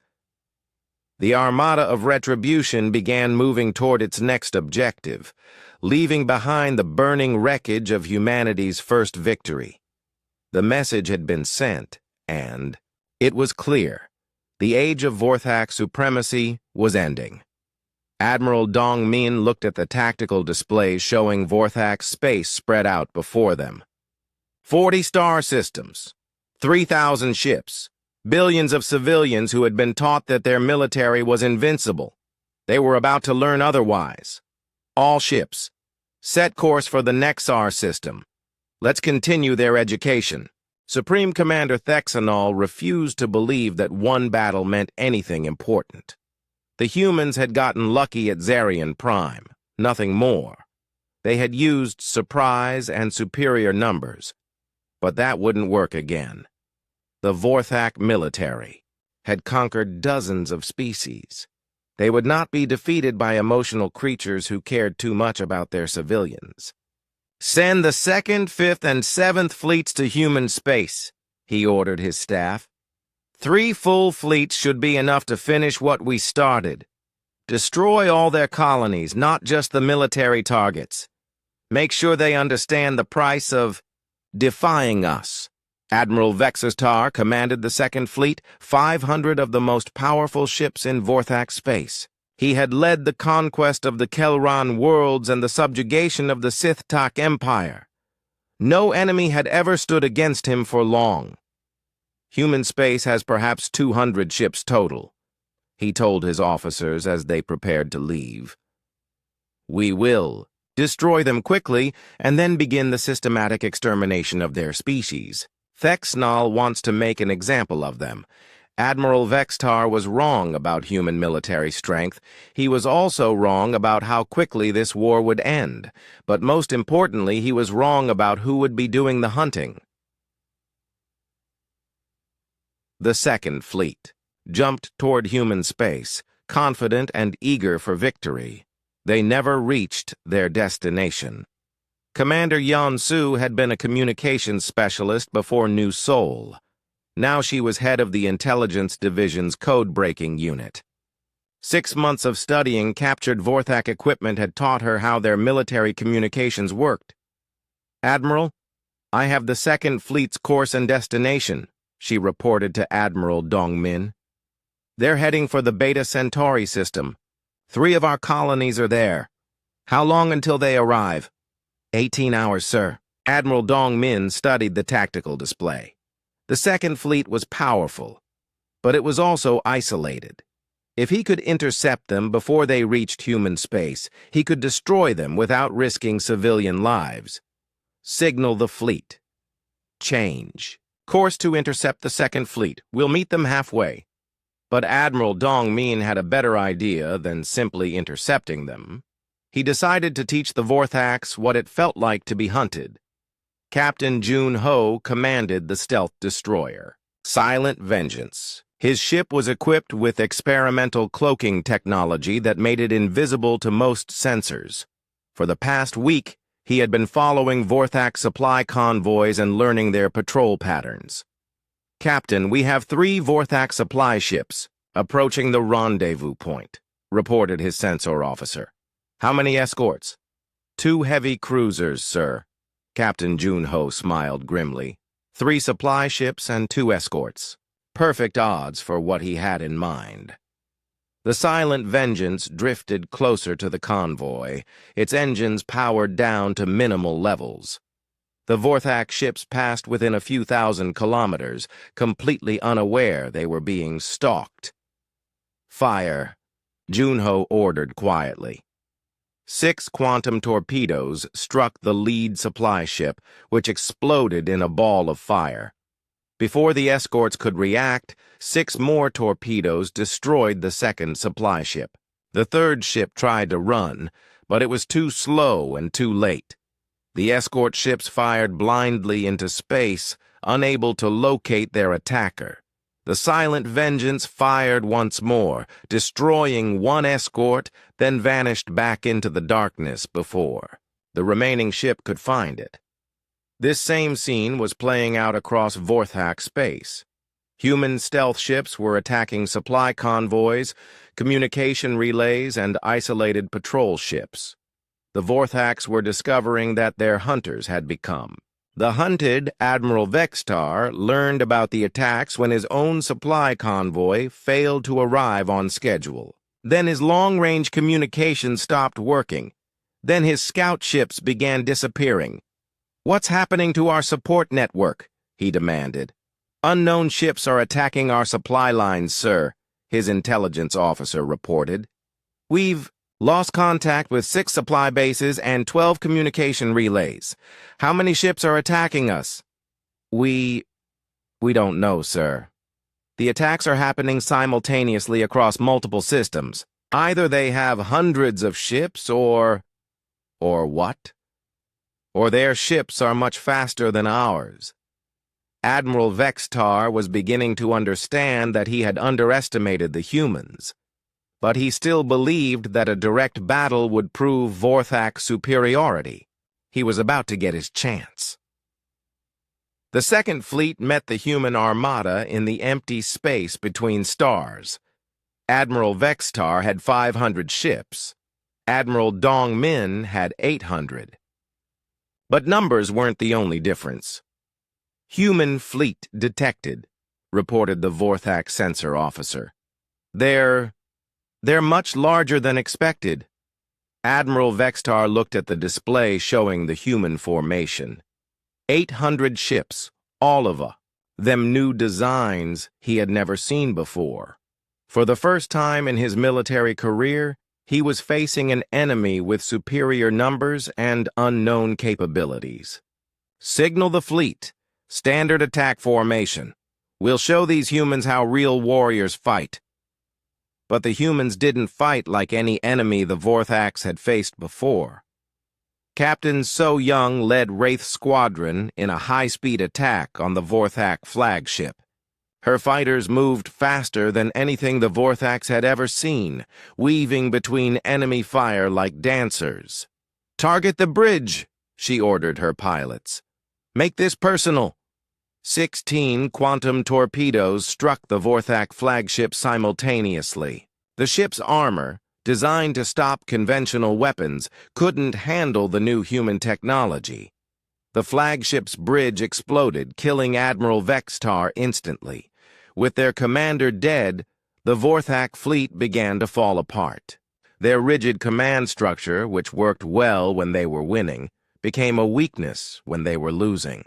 The Armada of Retribution began moving toward its next objective, leaving behind the burning wreckage of humanity's first victory. The message had been sent, and it was clear. The age of Vorthak supremacy was ending. Admiral Dong Min looked at the tactical displays showing Vorthak's space spread out before them. 40 star systems, 3,000 ships, billions of civilians who had been taught that their military was invincible. They were about to learn otherwise. All ships, set course for the Nexar system. Let's continue their education. Supreme Commander Thexanol refused to believe that one battle meant anything important. The humans had gotten lucky at Zerion Prime, nothing more. They had used surprise and superior numbers, but that wouldn't work again. The Vorthak military had conquered dozens of species. They would not be defeated by emotional creatures who cared too much about their civilians. Send the 2nd, 5th, and 7th fleets to human space, he ordered his staff. 3 full fleets should be enough to finish what we started. Destroy all their colonies, not just the military targets. Make sure they understand the price of defying us. Admiral Vexistar commanded the 2nd Fleet, 500 of the most powerful ships in Vorthak space. He had led the conquest of the Kelran worlds and the subjugation of the Sith-Tak Empire. No enemy had ever stood against him for long. Human space has perhaps 200 ships total, he told his officers as they prepared to leave. We will destroy them quickly and then begin the systematic extermination of their species. Thexnol wants to make an example of them, Admiral Vextar was wrong about human military strength. He was also wrong about how quickly this war would end. But most importantly, he was wrong about who would be doing the hunting. The Second Fleet jumped toward human space, confident and eager for victory. They never reached their destination. Commander Yan-Su had been a communications specialist before New Seoul. Now she was head of the Intelligence Division's code-breaking unit. 6 months of studying captured Vorthak equipment had taught her how their military communications worked. "Admiral, I have the Second Fleet's course and destination," she reported to Admiral Dongmin. "They're heading for the Beta Centauri system. 3 of our colonies are there. How long until they arrive?" 18 hours, sir." Admiral Dongmin studied the tactical display. The Second Fleet was powerful, but it was also isolated. If he could intercept them before they reached human space, he could destroy them without risking civilian lives. Signal the fleet. Change. Course to intercept the Second Fleet. We'll meet them halfway. But Admiral Dongmin had a better idea than simply intercepting them. He decided to teach the Vorthaks what it felt like to be hunted. Captain Jun Ho commanded the stealth destroyer, Silent Vengeance. His ship was equipped with experimental cloaking technology that made it invisible to most sensors. For the past week, he had been following Vorthak supply convoys and learning their patrol patterns. "Captain, we have 3 Vorthak supply ships approaching the rendezvous point," reported his sensor officer. "How many escorts?" 2 heavy cruisers, sir." Captain Jun-Ho smiled grimly. 3 supply ships and 2 escorts. Perfect odds for what he had in mind. The Silent Vengeance drifted closer to the convoy, its engines powered down to minimal levels. The Vorthak ships passed within a few thousand kilometers, completely unaware they were being stalked. "Fire," Jun-Ho ordered quietly. 6 quantum torpedoes struck the lead supply ship, which exploded in a ball of fire. Before the escorts could react, 6 more torpedoes destroyed the second supply ship. The third ship tried to run, but it was too slow and too late. The escort ships fired blindly into space, unable to locate their attacker. The Silent Vengeance fired once more, destroying 1 escort, then vanished back into the darkness before the remaining ship could find it. This same scene was playing out across Vorthak space. Human stealth ships were attacking supply convoys, communication relays, and isolated patrol ships. The Vorthaks were discovering that their hunters had become. The hunted Admiral Vextar learned about the attacks when his own supply convoy failed to arrive on schedule. Then his long-range communication stopped working. Then his scout ships began disappearing. "What's happening to our support network?" he demanded. "Unknown ships are attacking our supply lines, sir," his intelligence officer reported. "We've lost contact with 6 supply bases and 12 communication relays. How many ships are attacking us?" We don't know, sir. The attacks are happening simultaneously across multiple systems. Either they have hundreds of ships or what? Or their ships are much faster than ours." Admiral Vextar was beginning to understand that he had underestimated the humans. But he still believed that a direct battle would prove Vorthak's superiority. He was about to get his chance. The Second Fleet met the human armada in the empty space between stars. Admiral Vextar had 500 ships. Admiral Dongmin had 800. But numbers weren't the only difference. "Human fleet detected," reported the Vorthak sensor officer. They're much larger than expected." Admiral Vextar looked at the display showing the human formation. 800 ships, all of them new designs he had never seen before. For the first time in his military career, he was facing an enemy with superior numbers and unknown capabilities. "Signal the fleet. Standard attack formation. We'll show these humans how real warriors fight. But the humans didn't fight like any enemy the Vorthax had faced before. Captain So Young led Wraith's squadron in a high-speed attack on the Vorthak flagship. Her fighters moved faster than anything the Vorthax had ever seen, weaving between enemy fire like dancers. "Target the bridge," she ordered her pilots. "Make this personal." 16 quantum torpedoes struck the Vorthak flagship simultaneously. The ship's armor, designed to stop conventional weapons, couldn't handle the new human technology. The flagship's bridge exploded, killing Admiral Vextar instantly. With their commander dead, the Vorthak fleet began to fall apart. Their rigid command structure, which worked well when they were winning, became a weakness when they were losing.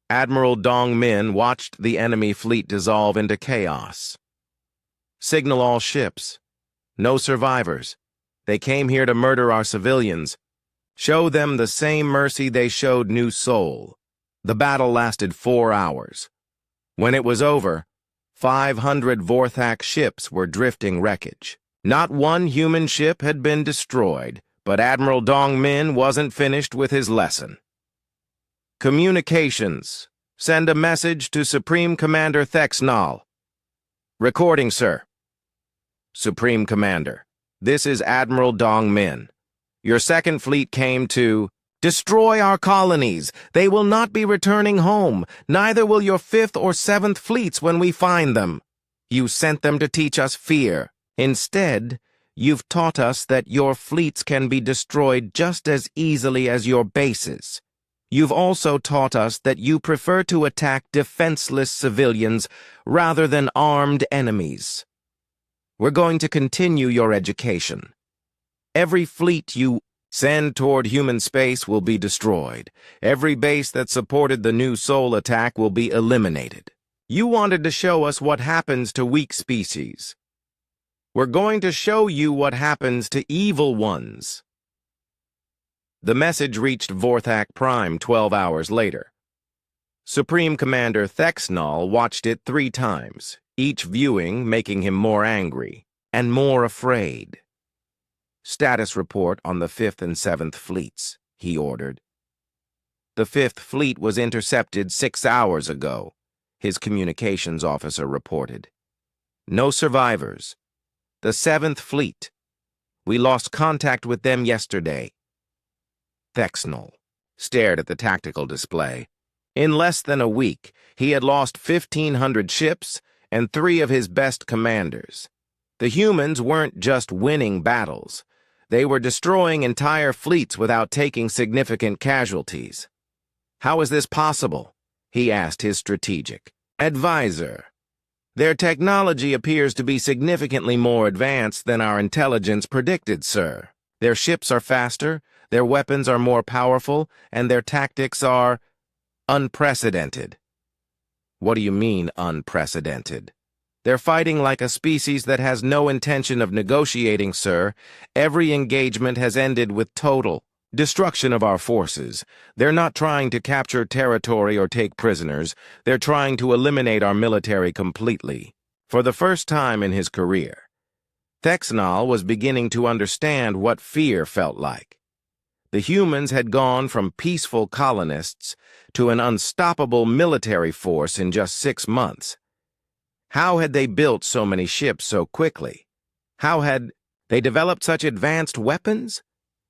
Admiral Dong Min watched the enemy fleet dissolve into chaos. "Signal all ships. No survivors. They came here to murder our civilians. Show them the same mercy they showed New Seoul." The battle lasted 4 hours. When it was over, 500 Vorthak ships were drifting wreckage. Not one human ship had been destroyed, but Admiral Dong Min wasn't finished with his lesson. "Communications. Send a message to Supreme Commander Thexnal." "Recording, sir." "Supreme Commander, this is Admiral Dong Min. Your second fleet came to destroy our colonies. They will not be returning home. Neither will your 5th or 7th fleets when we find them. You sent them to teach us fear. Instead, you've taught us that your fleets can be destroyed just as easily as your bases. You've also taught us that you prefer to attack defenseless civilians rather than armed enemies. We're going to continue your education. Every fleet you send toward human space will be destroyed. Every base that supported the New Seoul attack will be eliminated. You wanted to show us what happens to weak species. We're going to show you what happens to evil ones." The message reached Vorthak Prime 12 hours later. Supreme Commander Thexnal watched it 3 times, each viewing making him more angry and more afraid. "Status report on the 5th and 7th fleets," he ordered. "The 5th fleet was intercepted 6 hours ago," his communications officer reported. "No survivors. The 7th fleet. We lost contact with them yesterday." Thexnal stared at the tactical display. In less than a week, he had lost 1,500 ships and 3 of his best commanders. The humans weren't just winning battles. They were destroying entire fleets without taking significant casualties. "How is this possible?" he asked his strategic advisor. "Their technology appears to be significantly more advanced than our intelligence predicted, sir. Their ships are faster, their weapons are more powerful, and their tactics are unprecedented." "What do you mean, unprecedented?" "They're fighting like a species that has no intention of negotiating, sir. Every engagement has ended with total destruction of our forces. They're not trying to capture territory or take prisoners. They're trying to eliminate our military completely." For the first time in his career, Thexnal was beginning to understand what fear felt like. The humans had gone from peaceful colonists to an unstoppable military force in just 6 months. How had they built so many ships so quickly? How had they developed such advanced weapons?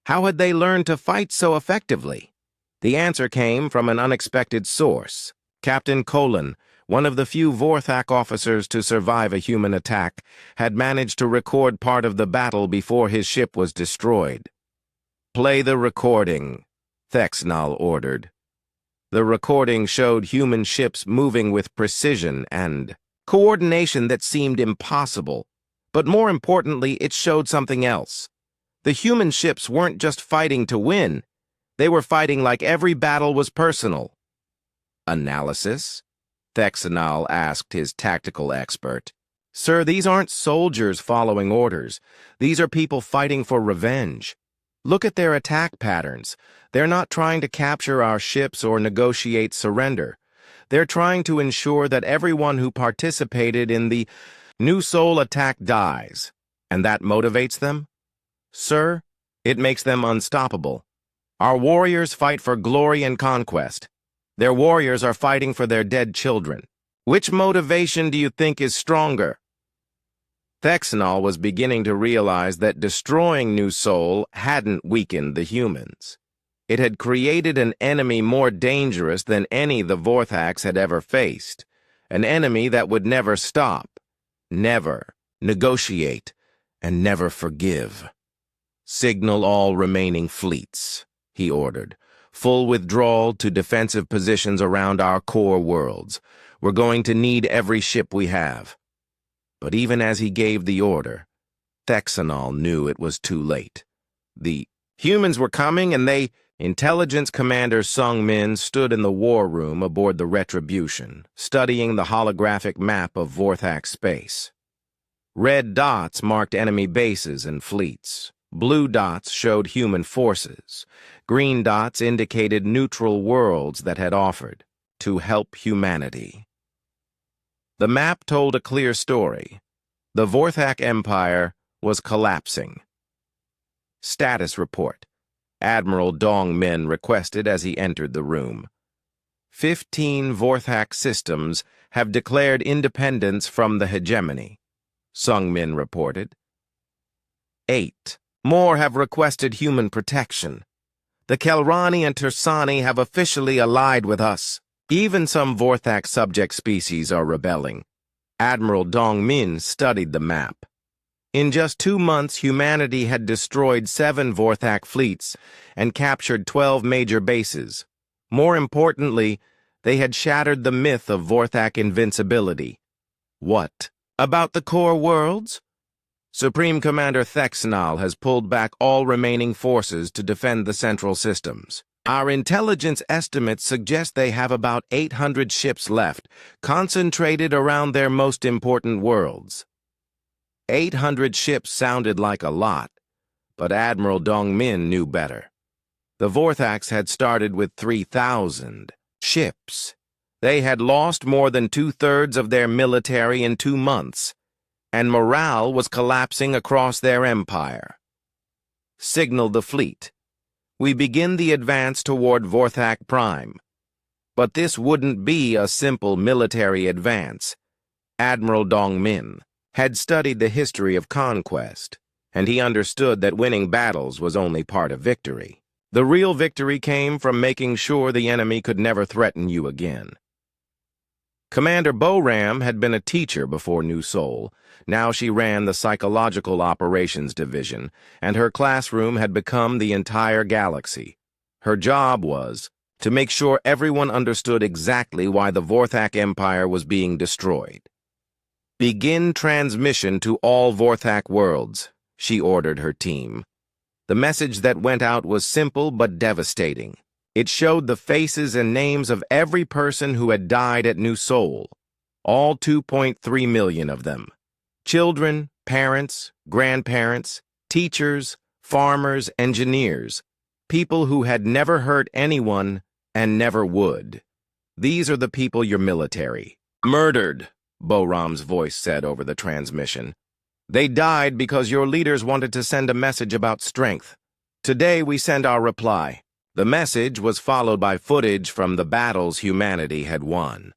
How had they learned to fight so effectively? The answer came from an unexpected source. Captain Colin, one of the few Vorthak officers to survive a human attack, had managed to record part of the battle before his ship was destroyed. "Play the recording," Thexnal ordered. The recording showed human ships moving with precision and coordination that seemed impossible. But more importantly, it showed something else. The human ships weren't just fighting to win. They were fighting like every battle was personal. "Analysis?" Thexnal asked his tactical expert. "Sir, these aren't soldiers following orders. These are people fighting for revenge. Look at their attack patterns. They're not trying to capture our ships or negotiate surrender. They're trying to ensure that everyone who participated in the New Soul attack dies. And that motivates them? Sir, it makes them unstoppable. Our warriors fight for glory and conquest. Their warriors are fighting for their dead children. Which motivation do you think is stronger? Thexanol was beginning to realize that destroying New Soul hadn't weakened the humans. It had created an enemy more dangerous than any the Vorthax had ever faced, an enemy that would never stop, never negotiate, and never forgive. Signal all remaining fleets, he ordered. Full withdrawal to defensive positions around our core worlds. We're going to need every ship we have. But even as he gave the order, Thexanol knew it was too late. The humans were coming, and Intelligence Commander Sung Min stood in the war room aboard the Retribution, studying the holographic map of Vorthax space. Red dots marked enemy bases and fleets. Blue dots showed human forces. Green dots indicated neutral worlds that had offered to help humanity. The map told a clear story. The Vorthax Empire was collapsing. Status report. Admiral Dong Min requested as he entered the room. 15 Vorthax systems have declared independence from the hegemony, Sung Min reported. 8 more have requested human protection. The Kelrani and Tersani have officially allied with us. Even some Vorthax subject species are rebelling. Admiral Dong Min studied the map. In just 2 months, humanity had destroyed 7 Vorthax fleets and captured 12 major bases. More importantly, they had shattered the myth of Vorthax invincibility. What about the core worlds? Supreme Commander Thexanol has pulled back all remaining forces to defend the central systems. Our intelligence estimates suggest they have about 800 ships left, concentrated around their most important worlds. 800 ships sounded like a lot, but Admiral Dong Min knew better. The Vorthax had started with 3,000 ships. They had lost more than 2/3 of their military in 2 months, and morale was collapsing across their empire. Signal the fleet. We begin the advance toward Vorthax Prime. But this wouldn't be a simple military advance. Admiral Dong Min had studied the history of conquest, and he understood that winning battles was only part of victory. The real victory came from making sure the enemy could never threaten you again. Commander Boram had been a teacher before New Soul. Now she ran the Psychological Operations Division, and her classroom had become the entire galaxy. Her job was to make sure everyone understood exactly why the Vorthax Empire was being destroyed. Begin transmission to all Vorthax worlds, she ordered her team. The message that went out was simple but devastating. It showed the faces and names of every person who had died at New Soul, all 2.3 million of them. Children, parents, grandparents, teachers, farmers, engineers, people who had never hurt anyone and never would. These are the people your military murdered, Boram's voice said over the transmission. They died because your leaders wanted to send a message about strength. Today we send our reply. The message was followed by footage from the battles humanity had won.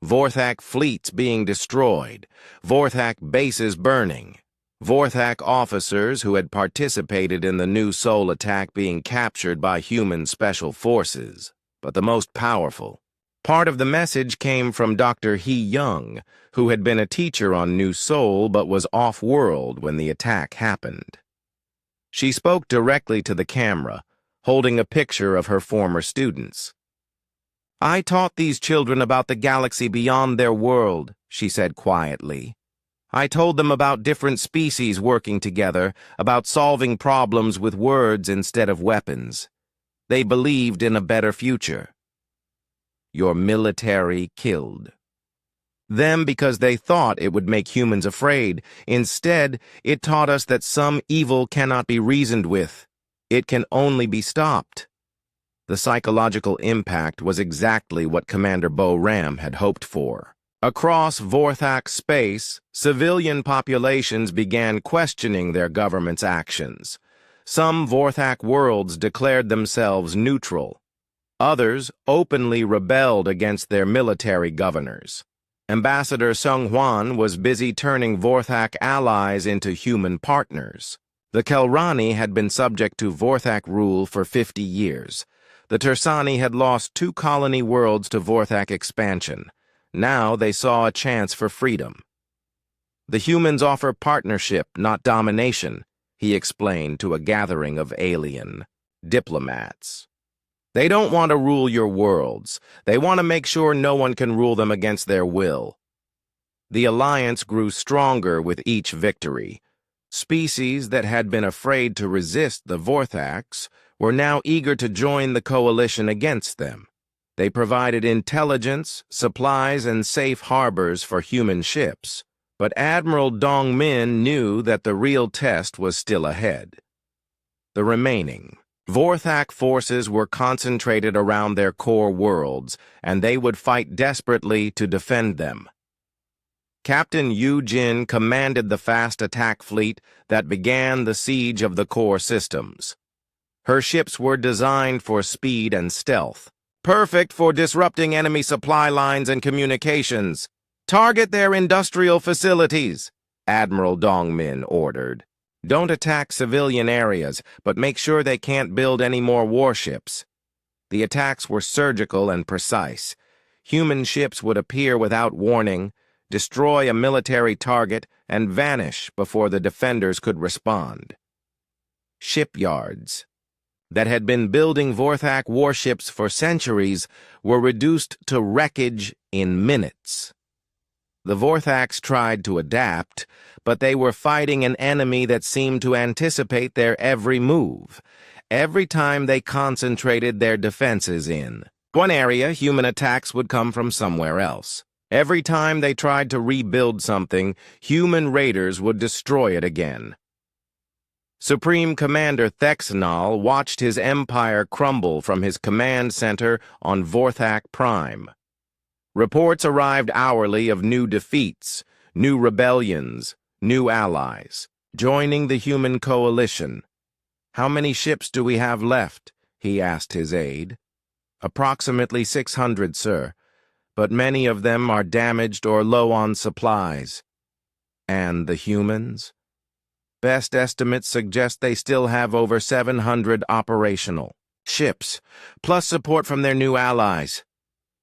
Vorthax fleets being destroyed, Vorthax bases burning, Vorthax officers who had participated in the New Soul attack being captured by human special forces. But the most powerful part of the message came from Dr. He Young, who had been a teacher on New Soul but was off-world when the attack happened. She spoke directly to the camera, holding a picture of her former students. I taught these children about the galaxy beyond their world, she said quietly. I told them about different species working together, about solving problems with words instead of weapons. They believed in a better future. Your military killed them because they thought it would make humans afraid. Instead, it taught us that some evil cannot be reasoned with. It can only be stopped. The psychological impact was exactly what Commander Bo Ram had hoped for. Across Vorthak space, civilian populations began questioning their government's actions. Some Vorthak worlds declared themselves neutral. Others openly rebelled against their military governors. Ambassador Sung Hwan was busy turning Vorthak allies into human partners. The Kelrani had been subject to Vorthak rule for 50 years. The Tersani had lost 2 colony worlds to Vorthak expansion. Now they saw a chance for freedom. The humans offer partnership, not domination, he explained to a gathering of alien diplomats. They don't want to rule your worlds. They want to make sure no one can rule them against their will. The alliance grew stronger with each victory. Species that had been afraid to resist the Vorthaks were now eager to join the coalition against them. They provided intelligence, supplies, and safe harbors for human ships. But Admiral Dong Min knew that the real test was still ahead. The remaining Vorthak forces were concentrated around their core worlds, and they would fight desperately to defend them. Captain Yu Jin commanded the fast attack fleet that began the siege of the core systems. Her ships were designed for speed and stealth, perfect for disrupting enemy supply lines and communications. Target their industrial facilities, Admiral Dong Min ordered. Don't attack civilian areas, but make sure they can't build any more warships. The attacks were surgical and precise. Human ships would appear without warning, destroy a military target, and vanish before the defenders could respond. Shipyards that had been building Vorthak warships for centuries were reduced to wreckage in minutes. The Vorthaks tried to adapt, but they were fighting an enemy that seemed to anticipate their every move. Every time they concentrated their defenses in one area, human attacks would come from somewhere else. Every time they tried to rebuild something, human raiders would destroy it again. Supreme Commander Thexanal watched his empire crumble from his command center on Vorthak Prime. Reports arrived hourly of new defeats, new rebellions, new allies, joining the human coalition. "How many ships do we have left?" he asked his aide. "Approximately 600, sir, but many of them are damaged or low on supplies." "And the humans?" "Best estimates suggest they still have over 700 operational ships, plus support from their new allies."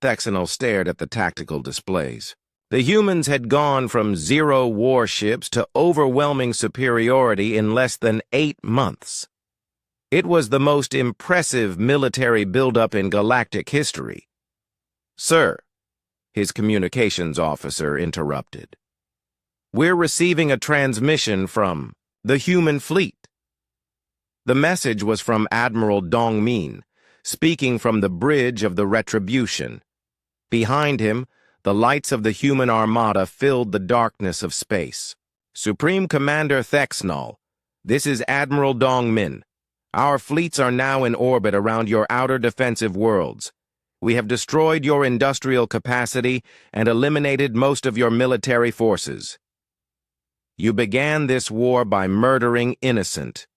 Thexanal stared at the tactical displays. The humans had gone from 0 warships to overwhelming superiority in less than 8 months. It was the most impressive military buildup in galactic history. "Sir," his communications officer interrupted, "we're receiving a transmission from the human fleet." The message was from Admiral Dong Min, speaking from the bridge of the Retribution. Behind him, the lights of the human armada filled the darkness of space. "Supreme Commander Thexanal, this is Admiral Dong Min. Our fleets are now in orbit around your outer defensive worlds. We have destroyed your industrial capacity and eliminated most of your military forces. You began this war by murdering innocent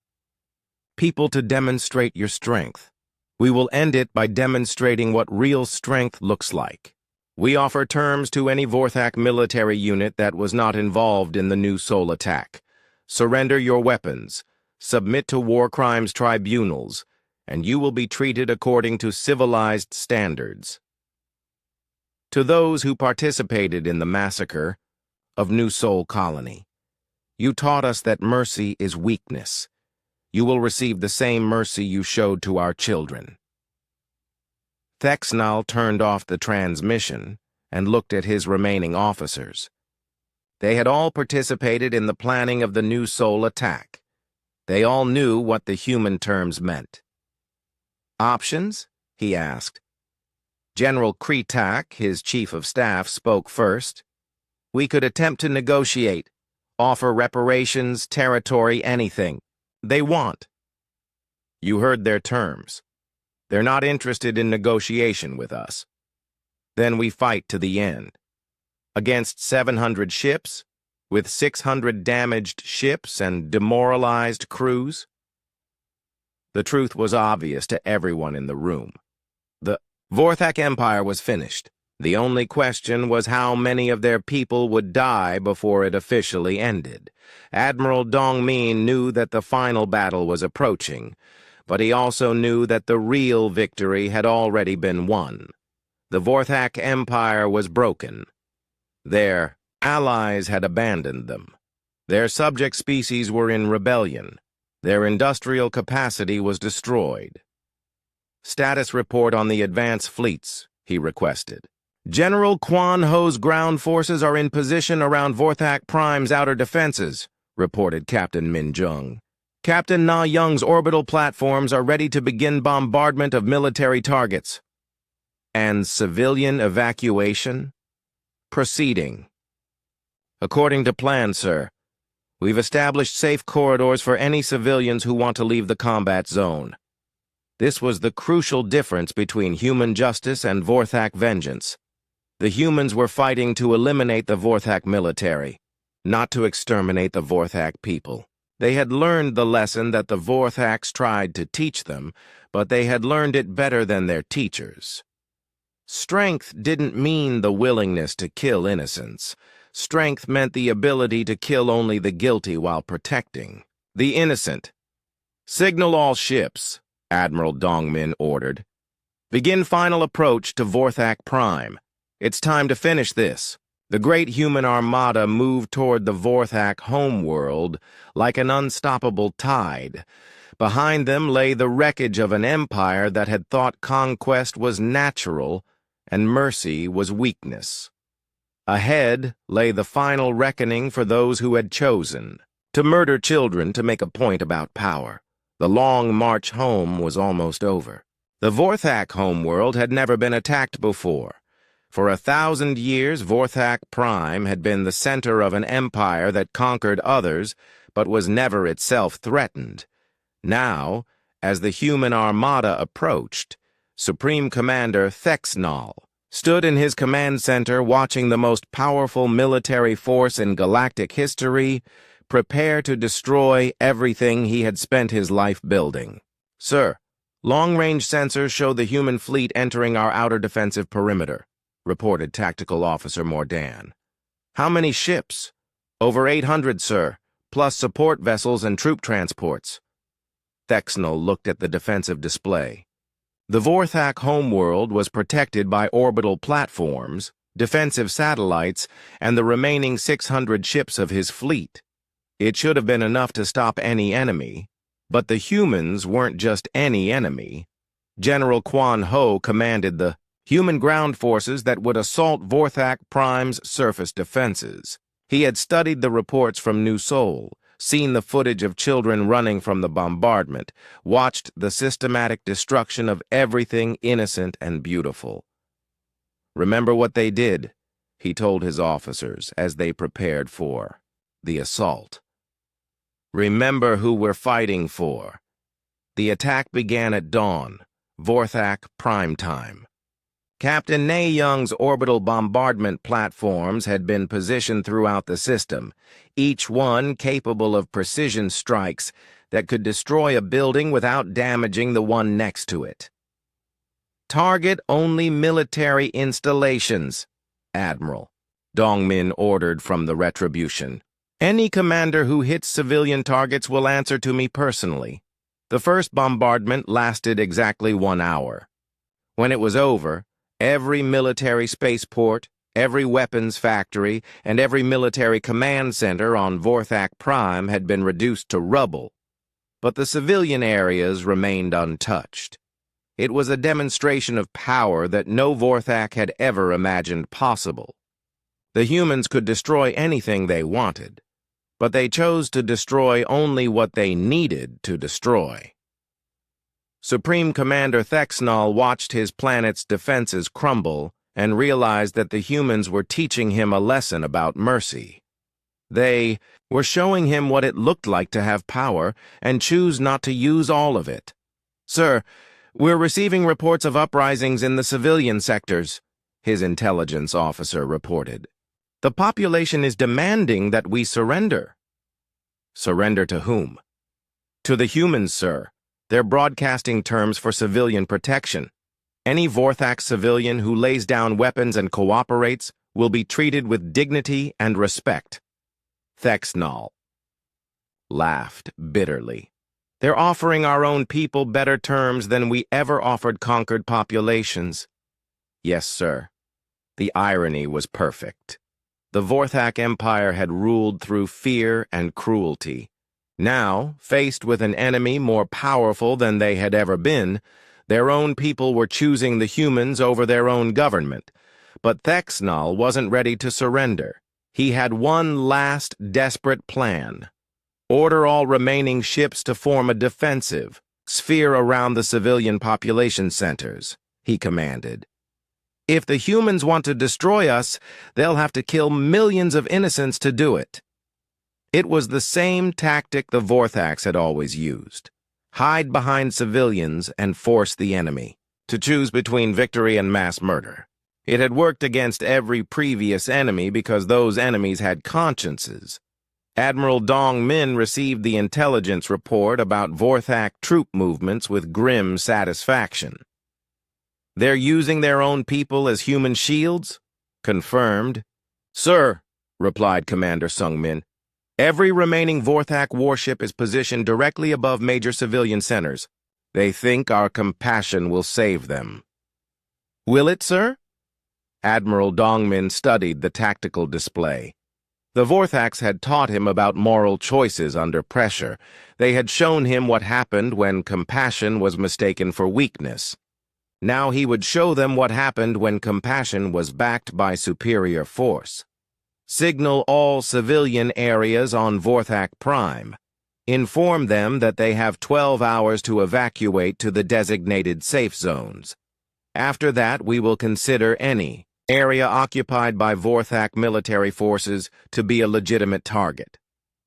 people to demonstrate your strength. We will end it by demonstrating what real strength looks like. We offer terms to any Vorthak military unit that was not involved in the New Sol attack. Surrender your weapons, submit to war crimes tribunals, and you will be treated according to civilized standards." To those who participated in the massacre of New Sol Colony, "You taught us that mercy is weakness. You will receive the same mercy you showed to our children." Thexanal turned off the transmission and looked at his remaining officers. They had all participated in the planning of the New Sol attack. They all knew what the human terms meant. "Options?" he asked. General Kretak, his chief of staff, spoke first. "We could attempt to negotiate, offer reparations, territory, anything they want." "You heard their terms. They're not interested in negotiation with us. Then we fight to the end. Against 700 ships, with 600 damaged ships and demoralized crews? The truth was obvious to everyone in the room. The Vorthak Empire was finished. The only question was how many of their people would die before it officially ended. Admiral Dongmin knew that the final battle was approaching, but he also knew that the real victory had already been won. The Vorthak Empire was broken. Their allies had abandoned them. Their subject species were in rebellion. Their industrial capacity was destroyed. Status report on the advance fleets, he requested. General Quan Ho's ground forces are in position around Vorthak Prime's outer defenses, reported Captain Min Jung. Captain Na Young's orbital platforms are ready to begin bombardment of military targets. And civilian evacuation? Proceeding. According to plan, sir. We've established safe corridors for any civilians who want to leave the combat zone. This was the crucial difference between human justice and Vorthak vengeance. The humans were fighting to eliminate the Vorthak military, not to exterminate the Vorthak people. They had learned the lesson that the Vorthaks tried to teach them, but they had learned it better than their teachers. Strength didn't mean the willingness to kill innocents. Strength meant the ability to kill only the guilty while protecting the innocent. Signal all ships, Admiral Dongmin ordered. Begin final approach to Vorthak Prime. It's time to finish this. The great human armada moved toward the Vorthak homeworld like an unstoppable tide. Behind them lay the wreckage of an empire that had thought conquest was natural and mercy was weakness. Ahead lay the final reckoning for those who had chosen to murder children to make a point about power. The long march home was almost over. The Vorthak homeworld had never been attacked before. For 1,000 years, Vorthak Prime had been the center of an empire that conquered others, but was never itself threatened. Now, as the human armada approached, Supreme Commander Thexnal stood in his command center watching the most powerful military force in galactic history prepare to destroy everything he had spent his life building. Sir, long-range sensors show the human fleet entering our outer defensive perimeter, reported Tactical Officer Mordan. How many ships? Over 800, sir, plus support vessels and troop transports. Thexnal looked at the defensive display. The Vorthak homeworld was protected by orbital platforms, defensive satellites, and the remaining 600 ships of his fleet. It should have been enough to stop any enemy, but the humans weren't just any enemy. General Quan Ho commanded the human ground forces that would assault Vorthak Prime's surface defenses. He had studied the reports from New Seoul, seen the footage of children running from the bombardment, watched the systematic destruction of everything innocent and beautiful. Remember what they did, he told his officers as they prepared for the assault. Remember who we're fighting for. The attack began at dawn, Vorthak prime time. Captain Na Young's orbital bombardment platforms had been positioned throughout the system, each one capable of precision strikes that could destroy a building without damaging the one next to it. Target only military installations, Admiral Dongmin ordered from the Retribution. Any commander who hits civilian targets will answer to me personally. The first bombardment lasted exactly 1 hour. When it was over, every military spaceport, every weapons factory, and every military command center on Vorthak Prime had been reduced to rubble, but the civilian areas remained untouched. It was a demonstration of power that no Vorthak had ever imagined possible. The humans could destroy anything they wanted, but they chose to destroy only what they needed to destroy. Supreme Commander Thexnal watched his planet's defenses crumble and realized that the humans were teaching him a lesson about mercy. They were showing him what it looked like to have power and choose not to use all of it. Sir, We're receiving reports of uprisings in the civilian sectors, his intelligence officer reported. The population is demanding that we surrender. Surrender to whom? To the humans, sir. They're broadcasting terms for civilian protection. Any Vorthak civilian who lays down weapons and cooperates will be treated with dignity and respect. Thexnall laughed bitterly. They're offering our own people better terms than we ever offered conquered populations. Yes, sir. The irony was perfect. The Vorthak Empire had ruled through fear and cruelty. Now, faced with an enemy more powerful than they had ever been, their own people were choosing the humans over their own government. But Thexnall wasn't ready to surrender. He had one last desperate plan. Order all remaining ships to form a defensive sphere around the civilian population centers, he commanded. If the humans want to destroy us, they'll have to kill millions of innocents to do it. It was the same tactic the Vorthaks had always used. Hide behind civilians and force the enemy to choose between victory and mass murder. It had worked against every previous enemy because those enemies had consciences. Admiral Dong Min received the intelligence report about Vorthak troop movements with grim satisfaction. They're using their own people as human shields? Confirmed. Sir, replied Commander Sung Min, every remaining Vorthak warship is positioned directly above major civilian centers. They think our compassion will save them. Will it, sir? Admiral Dongmin studied the tactical display. The Vorthaks had taught him about moral choices under pressure. They had shown him what happened when compassion was mistaken for weakness. Now he would show them what happened when compassion was backed by superior force. Signal all civilian areas on Vorthak Prime. Inform them that they have 12 hours to evacuate to the designated safe zones. After that, we will consider any area occupied by Vorthak military forces to be a legitimate target.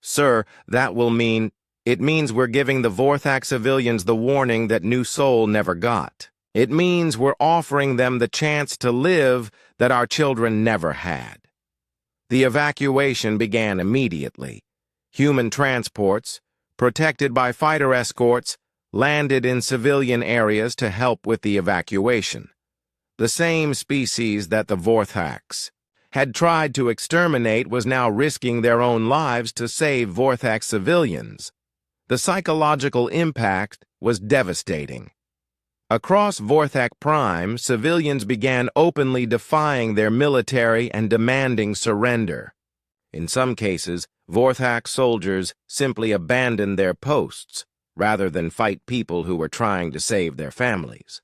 Sir, that will mean, it means we're giving the Vorthak civilians the warning that New Sol never got. It means we're offering them the chance to live that our children never had. The evacuation began immediately. Human transports, protected by fighter escorts, landed in civilian areas to help with the evacuation. The same species that the Vorthaks had tried to exterminate was now risking their own lives to save Vorthak civilians. The psychological impact was devastating. Across Vorthak Prime, civilians began openly defying their military and demanding surrender. In some cases, Vorthak soldiers simply abandoned their posts rather than fight people who were trying to save their families.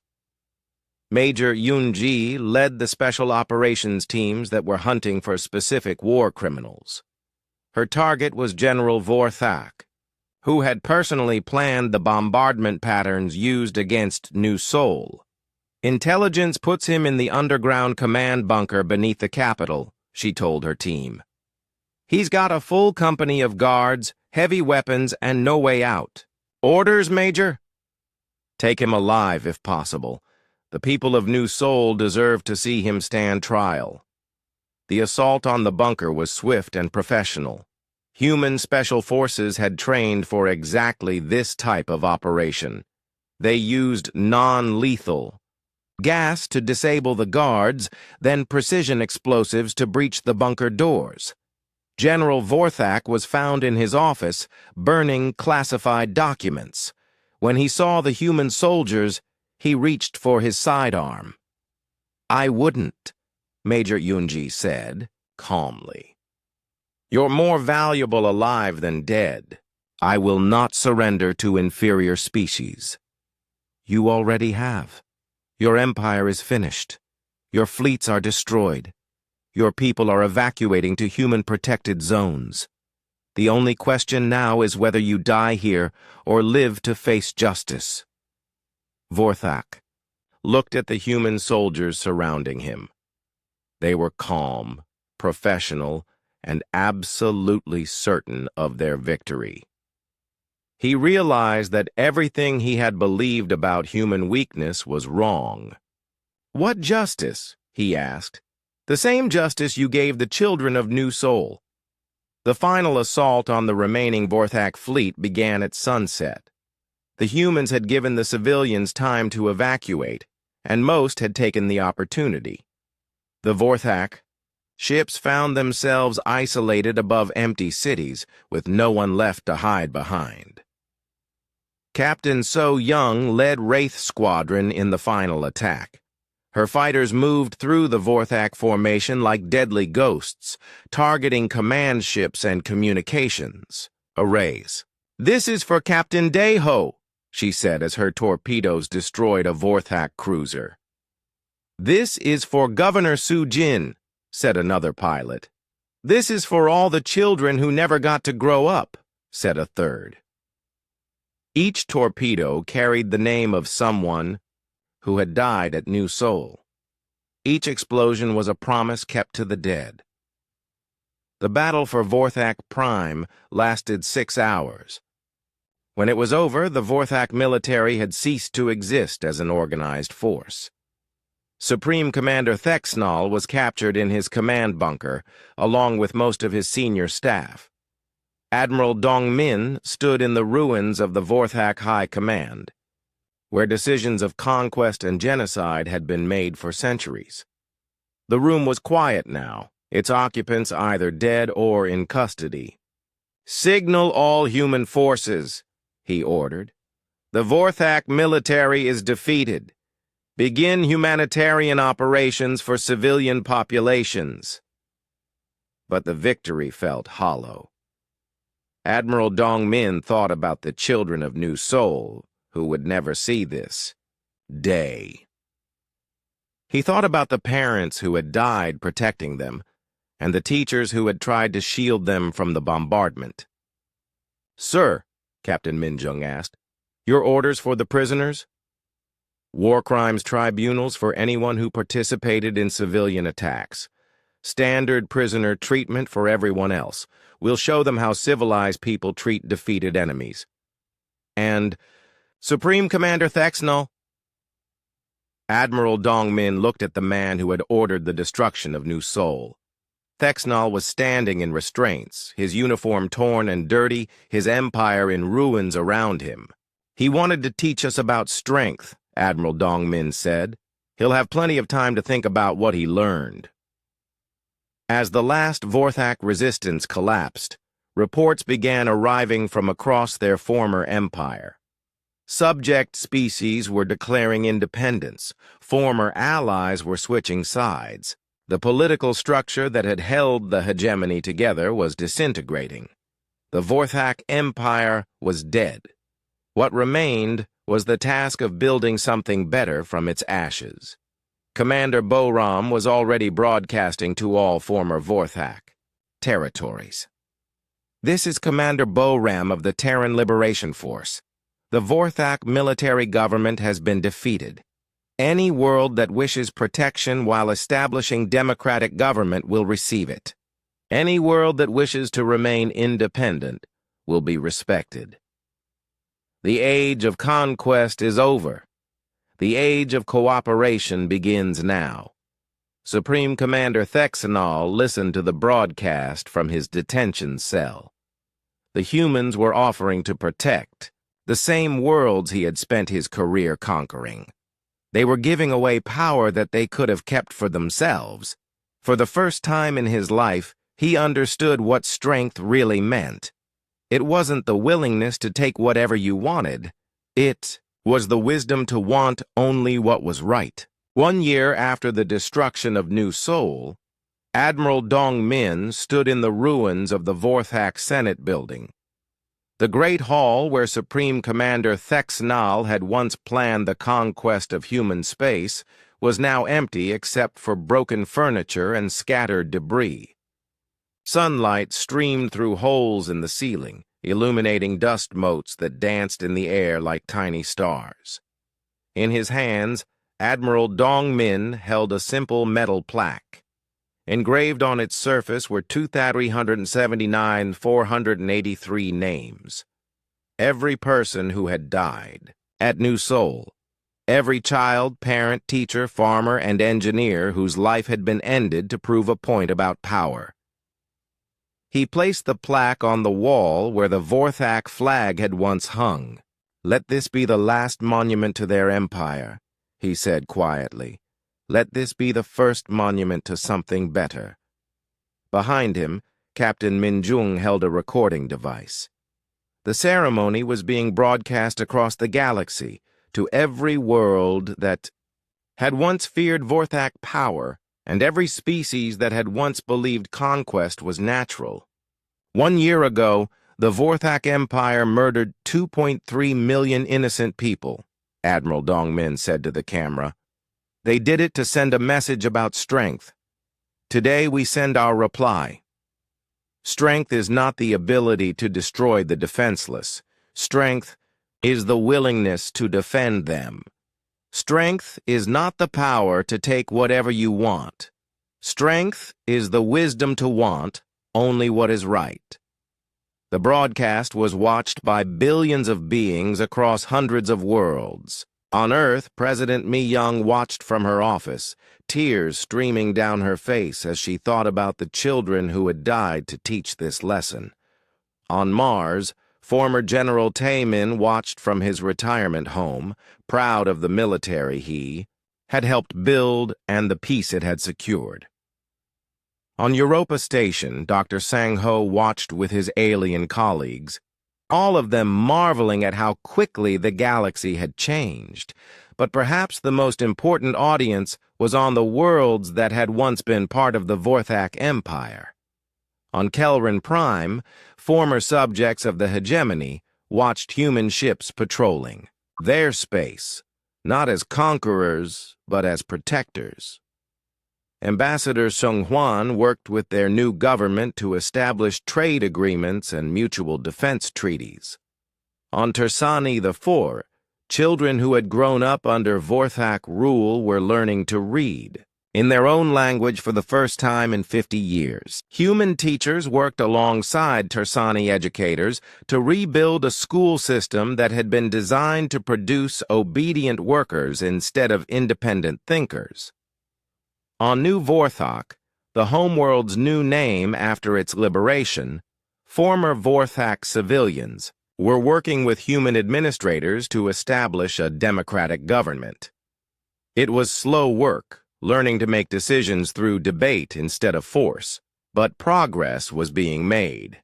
Major Yunji led the special operations teams that were hunting for specific war criminals. Her target was General Vorthak, who had personally planned the bombardment patterns used against New Sol. Intelligence puts him in the underground command bunker beneath the capital, she told her team. He's got a full company of guards, heavy weapons, and no way out. Orders, Major? Take him alive, if possible. The people of New Sol deserve to see him stand trial. The assault on the bunker was swift and professional. Human special forces had trained for exactly this type of operation. They used non-lethal gas to disable the guards, then precision explosives to breach the bunker doors. General Vorthak was found in his office, burning classified documents. When he saw the human soldiers, he reached for his sidearm. I wouldn't, Major Yunji said, calmly. You're more valuable alive than dead. I will not surrender to inferior species. You already have. Your empire is finished. Your fleets are destroyed. Your people are evacuating to human-protected zones. The only question now is whether you die here or live to face justice. Vorthak looked at the human soldiers surrounding him. They were calm, professional, and absolutely certain of their victory. He realized that everything he had believed about human weakness was wrong. "What justice?" he asked. "The same justice you gave the children of New Sol." The final assault on the remaining Vorthak fleet began at sunset. The humans had given the civilians time to evacuate, and most had taken the opportunity. The Vorthak ships found themselves isolated above empty cities, with no one left to hide behind. Captain So Young led Wraith Squadron in the final attack. Her fighters moved through the Vorthak formation like deadly ghosts, targeting command ships and communications arrays. "This is for Captain Daeho," she said as her torpedoes destroyed a Vorthak cruiser. "This is for Governor Sujin," said another pilot. "This is for all the children who never got to grow up," said a third. Each torpedo carried the name of someone who had died at New Sol. Each explosion was a promise kept to the dead. The battle for Vorthak Prime lasted 6 hours. When it was over, the Vorthak military had ceased to exist as an organized force. Supreme Commander Thexnall was captured in his command bunker, along with most of his senior staff. Admiral Dong Min stood in the ruins of the Vorthak High Command, where decisions of conquest and genocide had been made for centuries. The room was quiet now, its occupants either dead or in custody. "Signal all human forces," he ordered. "The Vorthak military is defeated. Begin humanitarian operations for civilian populations." But the victory felt hollow. Admiral Dong Min thought about the children of New Sol, who would never see this day. He thought about the parents who had died protecting them, and the teachers who had tried to shield them from the bombardment. "Sir," Captain Minjung asked, "your orders for the prisoners?" "War crimes tribunals for anyone who participated in civilian attacks. Standard prisoner treatment for everyone else. We'll show them how civilized people treat defeated enemies." And, "Supreme Commander Thexnall." Admiral Dong Min looked at the man who had ordered the destruction of New Sol. Thexnall was standing in restraints, his uniform torn and dirty, his empire in ruins around him. "He wanted to teach us about strength," Admiral Dong Min said. "He'll have plenty of time to think about what he learned." As the last Vorthak resistance collapsed, reports began arriving from across their former empire. Subject species were declaring independence. Former allies were switching sides. The political structure that had held the hegemony together was disintegrating. The Vorthak Empire was dead. What remained was the task of building something better from its ashes. Commander Boram was already broadcasting to all former Vorthak territories. "This is Commander Boram of the Terran Liberation Force. The Vorthak military government has been defeated. Any world that wishes protection while establishing democratic government will receive it. Any world that wishes to remain independent will be respected. The age of conquest is over. The age of cooperation begins now." Supreme Commander Thexnall listened to the broadcast from his detention cell. The humans were offering to protect the same worlds he had spent his career conquering. They were giving away power that they could have kept for themselves. For the first time in his life, he understood what strength really meant. It wasn't the willingness to take whatever you wanted. It was the wisdom to want only what was right. 1 year after the destruction of New Sol, Admiral Dong Min stood in the ruins of the Vorthak Senate building. The great hall where Supreme Commander Thexnall had once planned the conquest of human space was now empty except for broken furniture and scattered debris. Sunlight streamed through holes in the ceiling, illuminating dust motes that danced in the air like tiny stars. In his hands, Admiral Dong Min held a simple metal plaque. Engraved on its surface were 2,379,483 names. every person who had died. At New Seoul, every child, parent, teacher, farmer, and engineer whose life had been ended to prove a point about power. He placed the plaque on the wall where the Vorthak flag had once hung. "Let this be the last monument to their empire," he said quietly. "Let this be the first monument to something better." Behind him, Captain Minjung held a recording device. The ceremony was being broadcast across the galaxy to every world that had once feared Vorthak power and every species that had once believed conquest was natural. 1 year ago, the Vorthak Empire murdered 2.3 million innocent people, Admiral Dongmin said to the camera. They did it to send a message about strength. Today we send our reply. Strength is not the ability to destroy the defenseless. Strength is the willingness to defend them. Strength is not the power to take whatever you want. Strength is the wisdom to want only what is right. The broadcast was watched by billions of beings across hundreds of worlds. On Earth, President Mi-young watched from her office, tears streaming down her face as she thought about the children who had died to teach this lesson. On Mars, former General Taemin watched from his retirement home, proud of the military he had helped build and the peace it had secured. On Europa Station, Dr. Sang-ho watched with his alien colleagues, all of them marveling at how quickly the galaxy had changed. But perhaps the most important audience was on the worlds that had once been part of the Vorthak Empire. On Kelrin Prime, former subjects of the hegemony watched human ships patrolling their space, not as conquerors, but as protectors. Ambassador Sung Hwan worked with their new government to establish trade agreements and mutual defense treaties. On Tersani IV, children who had grown up under Vorthak rule were learning to read in their own language for the first time in 50 years. Human teachers worked alongside Tersani educators to rebuild a school system that had been designed to produce obedient workers instead of independent thinkers. On New Vorthak, the homeworld's new name after its liberation, former Vorthak civilians were working with human administrators to establish a democratic government. It was slow work, learning to make decisions through debate instead of force, but progress was being made.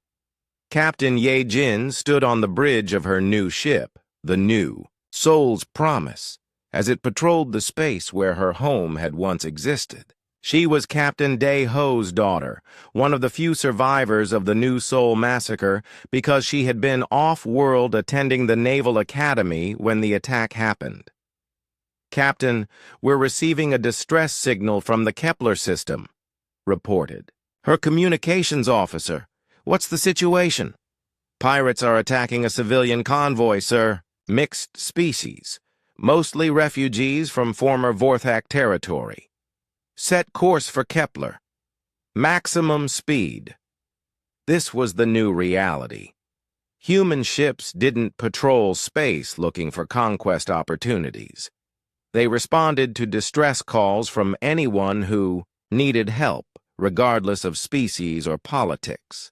Captain Ye Jin stood on the bridge of her new ship, the New Soul's Promise, as it patrolled the space where her home had once existed. She was Captain Dae Ho's daughter, one of the few survivors of the New Seoul massacre because she had been off-world attending the Naval Academy when the attack happened. "Captain, we're receiving a distress signal from the Kepler system," reported her communications officer. "What's the situation?" "Pirates are attacking a civilian convoy, sir. Mixed species. Mostly refugees from former Vorthak territory. Set course for Kepler. Maximum speed." This was the new reality. Human ships didn't patrol space looking for conquest opportunities. They responded to distress calls from anyone who needed help, regardless of species or politics.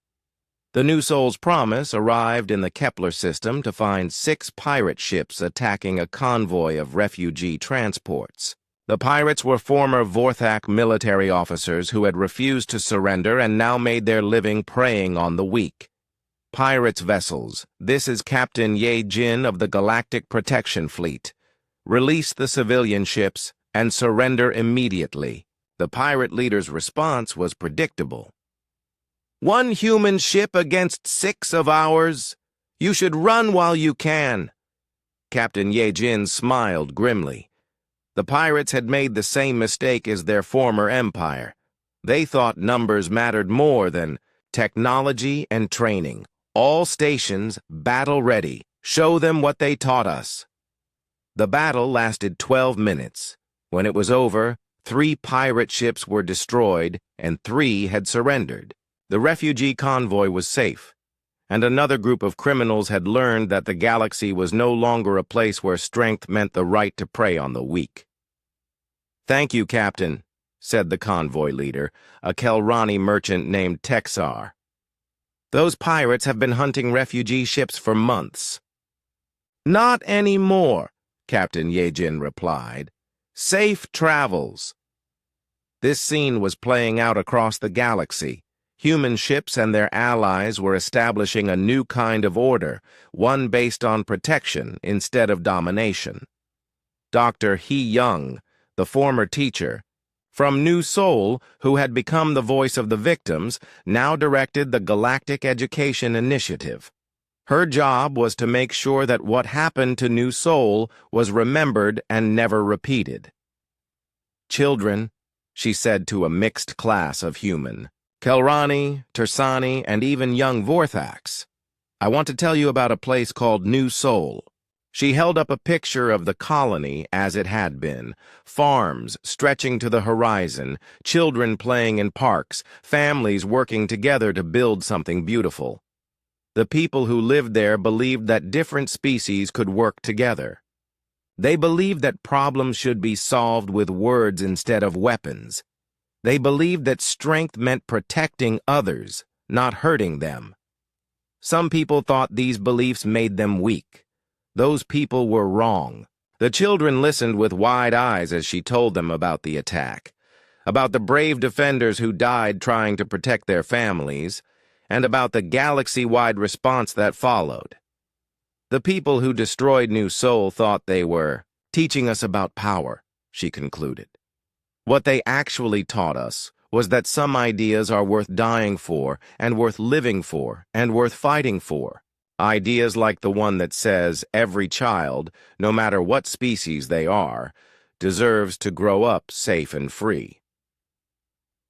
The New Soul's Promise arrived in the Kepler system to find 6 pirate ships attacking a convoy of refugee transports. The pirates were former Vorthak military officers who had refused to surrender and now made their living preying on the weak. "Pirates' vessels, this is Captain Ye Jin of the Galactic Protection Fleet. Release the civilian ships and surrender immediately." The pirate leader's response was predictable. "1 human ship against 6 of ours? You should run while you can." Captain Ye Jin smiled grimly. The pirates had made the same mistake as their former empire. They thought numbers mattered more than technology and training. "All stations, battle ready. Show them what they taught us." The battle lasted 12 minutes. When it was over, 3 pirate ships were destroyed and 3 had surrendered. The refugee convoy was safe, and another group of criminals had learned that the galaxy was no longer a place where strength meant the right to prey on the weak. "Thank you, Captain," said the convoy leader, a Kelrani merchant named Texar. "Those pirates have been hunting refugee ships for months." "Not anymore," Captain Yejin replied. "Safe travels." This scene was playing out across the galaxy. Human ships and their allies were establishing a new kind of order, one based on protection instead of domination. Dr. He Young, the former teacher, from New Seoul, who had become the voice of the victims, now directed the Galactic Education Initiative. Her job was to make sure that what happened to New Seoul was remembered and never repeated. "Children," she said to a mixed class of human, Kelrani, Tersani, and even young Vorthax, "I want to tell you about a place called New Seoul." She held up a picture of the colony as it had been, farms stretching to the horizon, children playing in parks, families working together to build something beautiful. The people who lived there believed that different species could work together. They believed that problems should be solved with words instead of weapons. They believed that strength meant protecting others, not hurting them. Some people thought these beliefs made them weak. Those people were wrong. The children listened with wide eyes as she told them about the attack, about the brave defenders who died trying to protect their families, and about the galaxy-wide response that followed. The people who destroyed New Seoul thought they were teaching us about power, she concluded. What they actually taught us was that some ideas are worth dying for, and worth living for, and worth fighting for. Ideas like the one that says every child, no matter what species they are, deserves to grow up safe and free.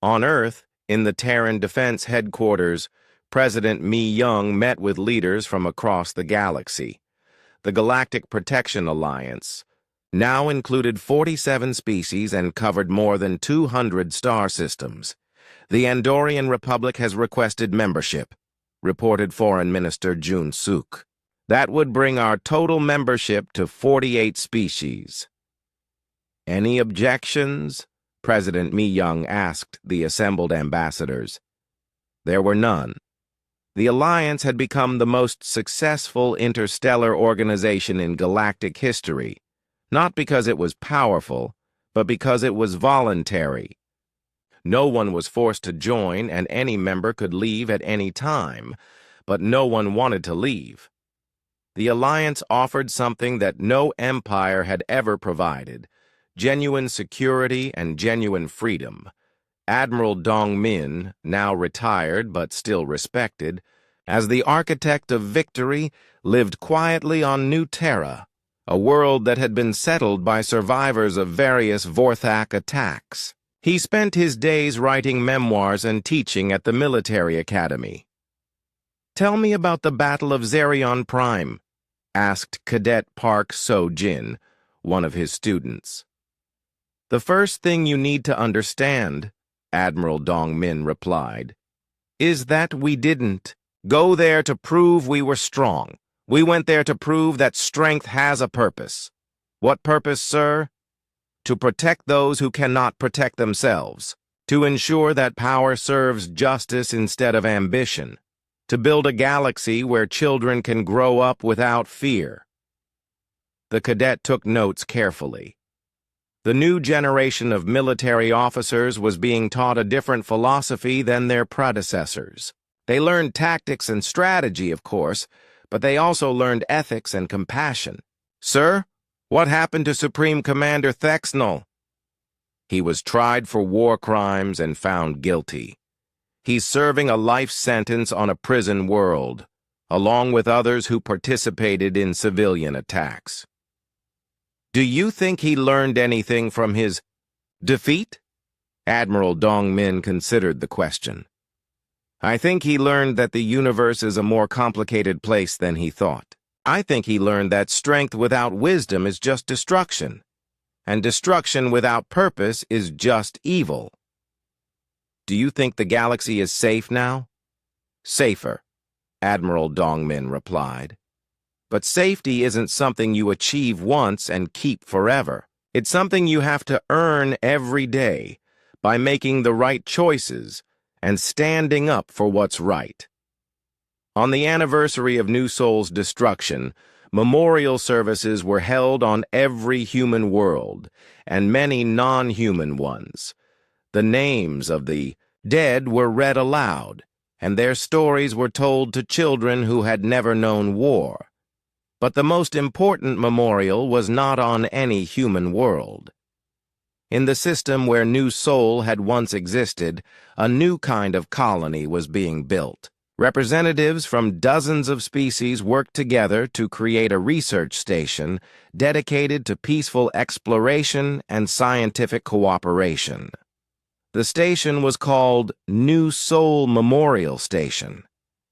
On Earth, in the Terran Defense Headquarters, President Mi Young met with leaders from across the galaxy. The Galactic Protection Alliance now included 47 species and covered more than 200 star systems. The Andorian Republic has requested membership, reported Foreign Minister Jun Suk. That would bring our total membership to 48 species. "Any objections?" President Mi Young asked the assembled ambassadors. There were none. The Alliance had become the most successful interstellar organization in galactic history, not because it was powerful, but because it was voluntary. No one was forced to join, and any member could leave at any time, but no one wanted to leave. The Alliance offered something that no empire had ever provided: genuine security and genuine freedom. Admiral Dong Min, now retired but still respected, as the architect of victory, lived quietly on New Terra, a world that had been settled by survivors of various Vorthak attacks. He spent his days writing memoirs and teaching at the military academy. "Tell me about the Battle of Zerion Prime," asked Cadet Park So-jin, one of his students. "The first thing you need to understand," Admiral Dong Min replied, "is that we didn't go there to prove we were strong. We went there to prove that strength has a purpose." "What purpose, sir?" "To protect those who cannot protect themselves. To ensure that power serves justice instead of ambition. To build a galaxy where children can grow up without fear." The cadet took notes carefully. The new generation of military officers was being taught a different philosophy than their predecessors. They learned tactics and strategy, of course, but they also learned ethics and compassion. "Sir, what happened to Supreme Commander Thexnell?" "He was tried for war crimes and found guilty. He's serving a life sentence on a prison world, along with others who participated in civilian attacks." "Do you think he learned anything from his defeat?" Admiral Dong Min considered the question. "I think he learned that the universe is a more complicated place than he thought. I think he learned that strength without wisdom is just destruction, and destruction without purpose is just evil." "Do you think the galaxy is safe now?" "Safer. Admiral Dongmin replied. But safety isn't something you achieve once and keep forever. It's something you have to earn every day by making the right choices and standing up for what's right. On the anniversary of New Soul's destruction, memorial services were held on every human world and many non-human ones. The names of the dead were read aloud, and their stories were told to children who had never known war. But the most important memorial was not on any human world. In the system where New Soul had once existed, a new kind of colony was being built. Representatives from dozens of species worked together to create a research station dedicated to peaceful exploration and scientific cooperation. The station was called New Soul Memorial Station,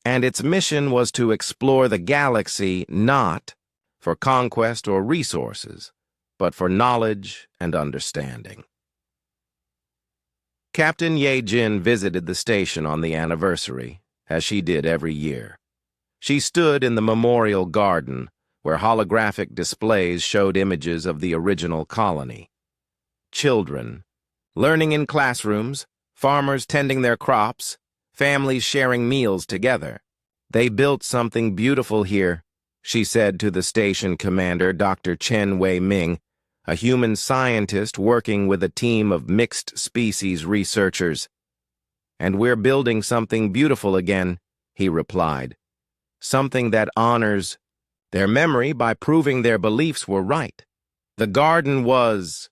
and its mission was to explore the galaxy not for conquest or resources, but for knowledge and understanding. Captain Ye Jin visited the station on the anniversary, as she did every year. She stood in the memorial garden, where holographic displays showed images of the original colony. Children, learning in classrooms, farmers tending their crops, families sharing meals together. They built something beautiful here, she said to the station commander, Dr. Chen Wei-Ming, a human scientist working with a team of mixed-species researchers. And we're building something beautiful again, he replied. Something that honors their memory by proving their beliefs were right. The garden was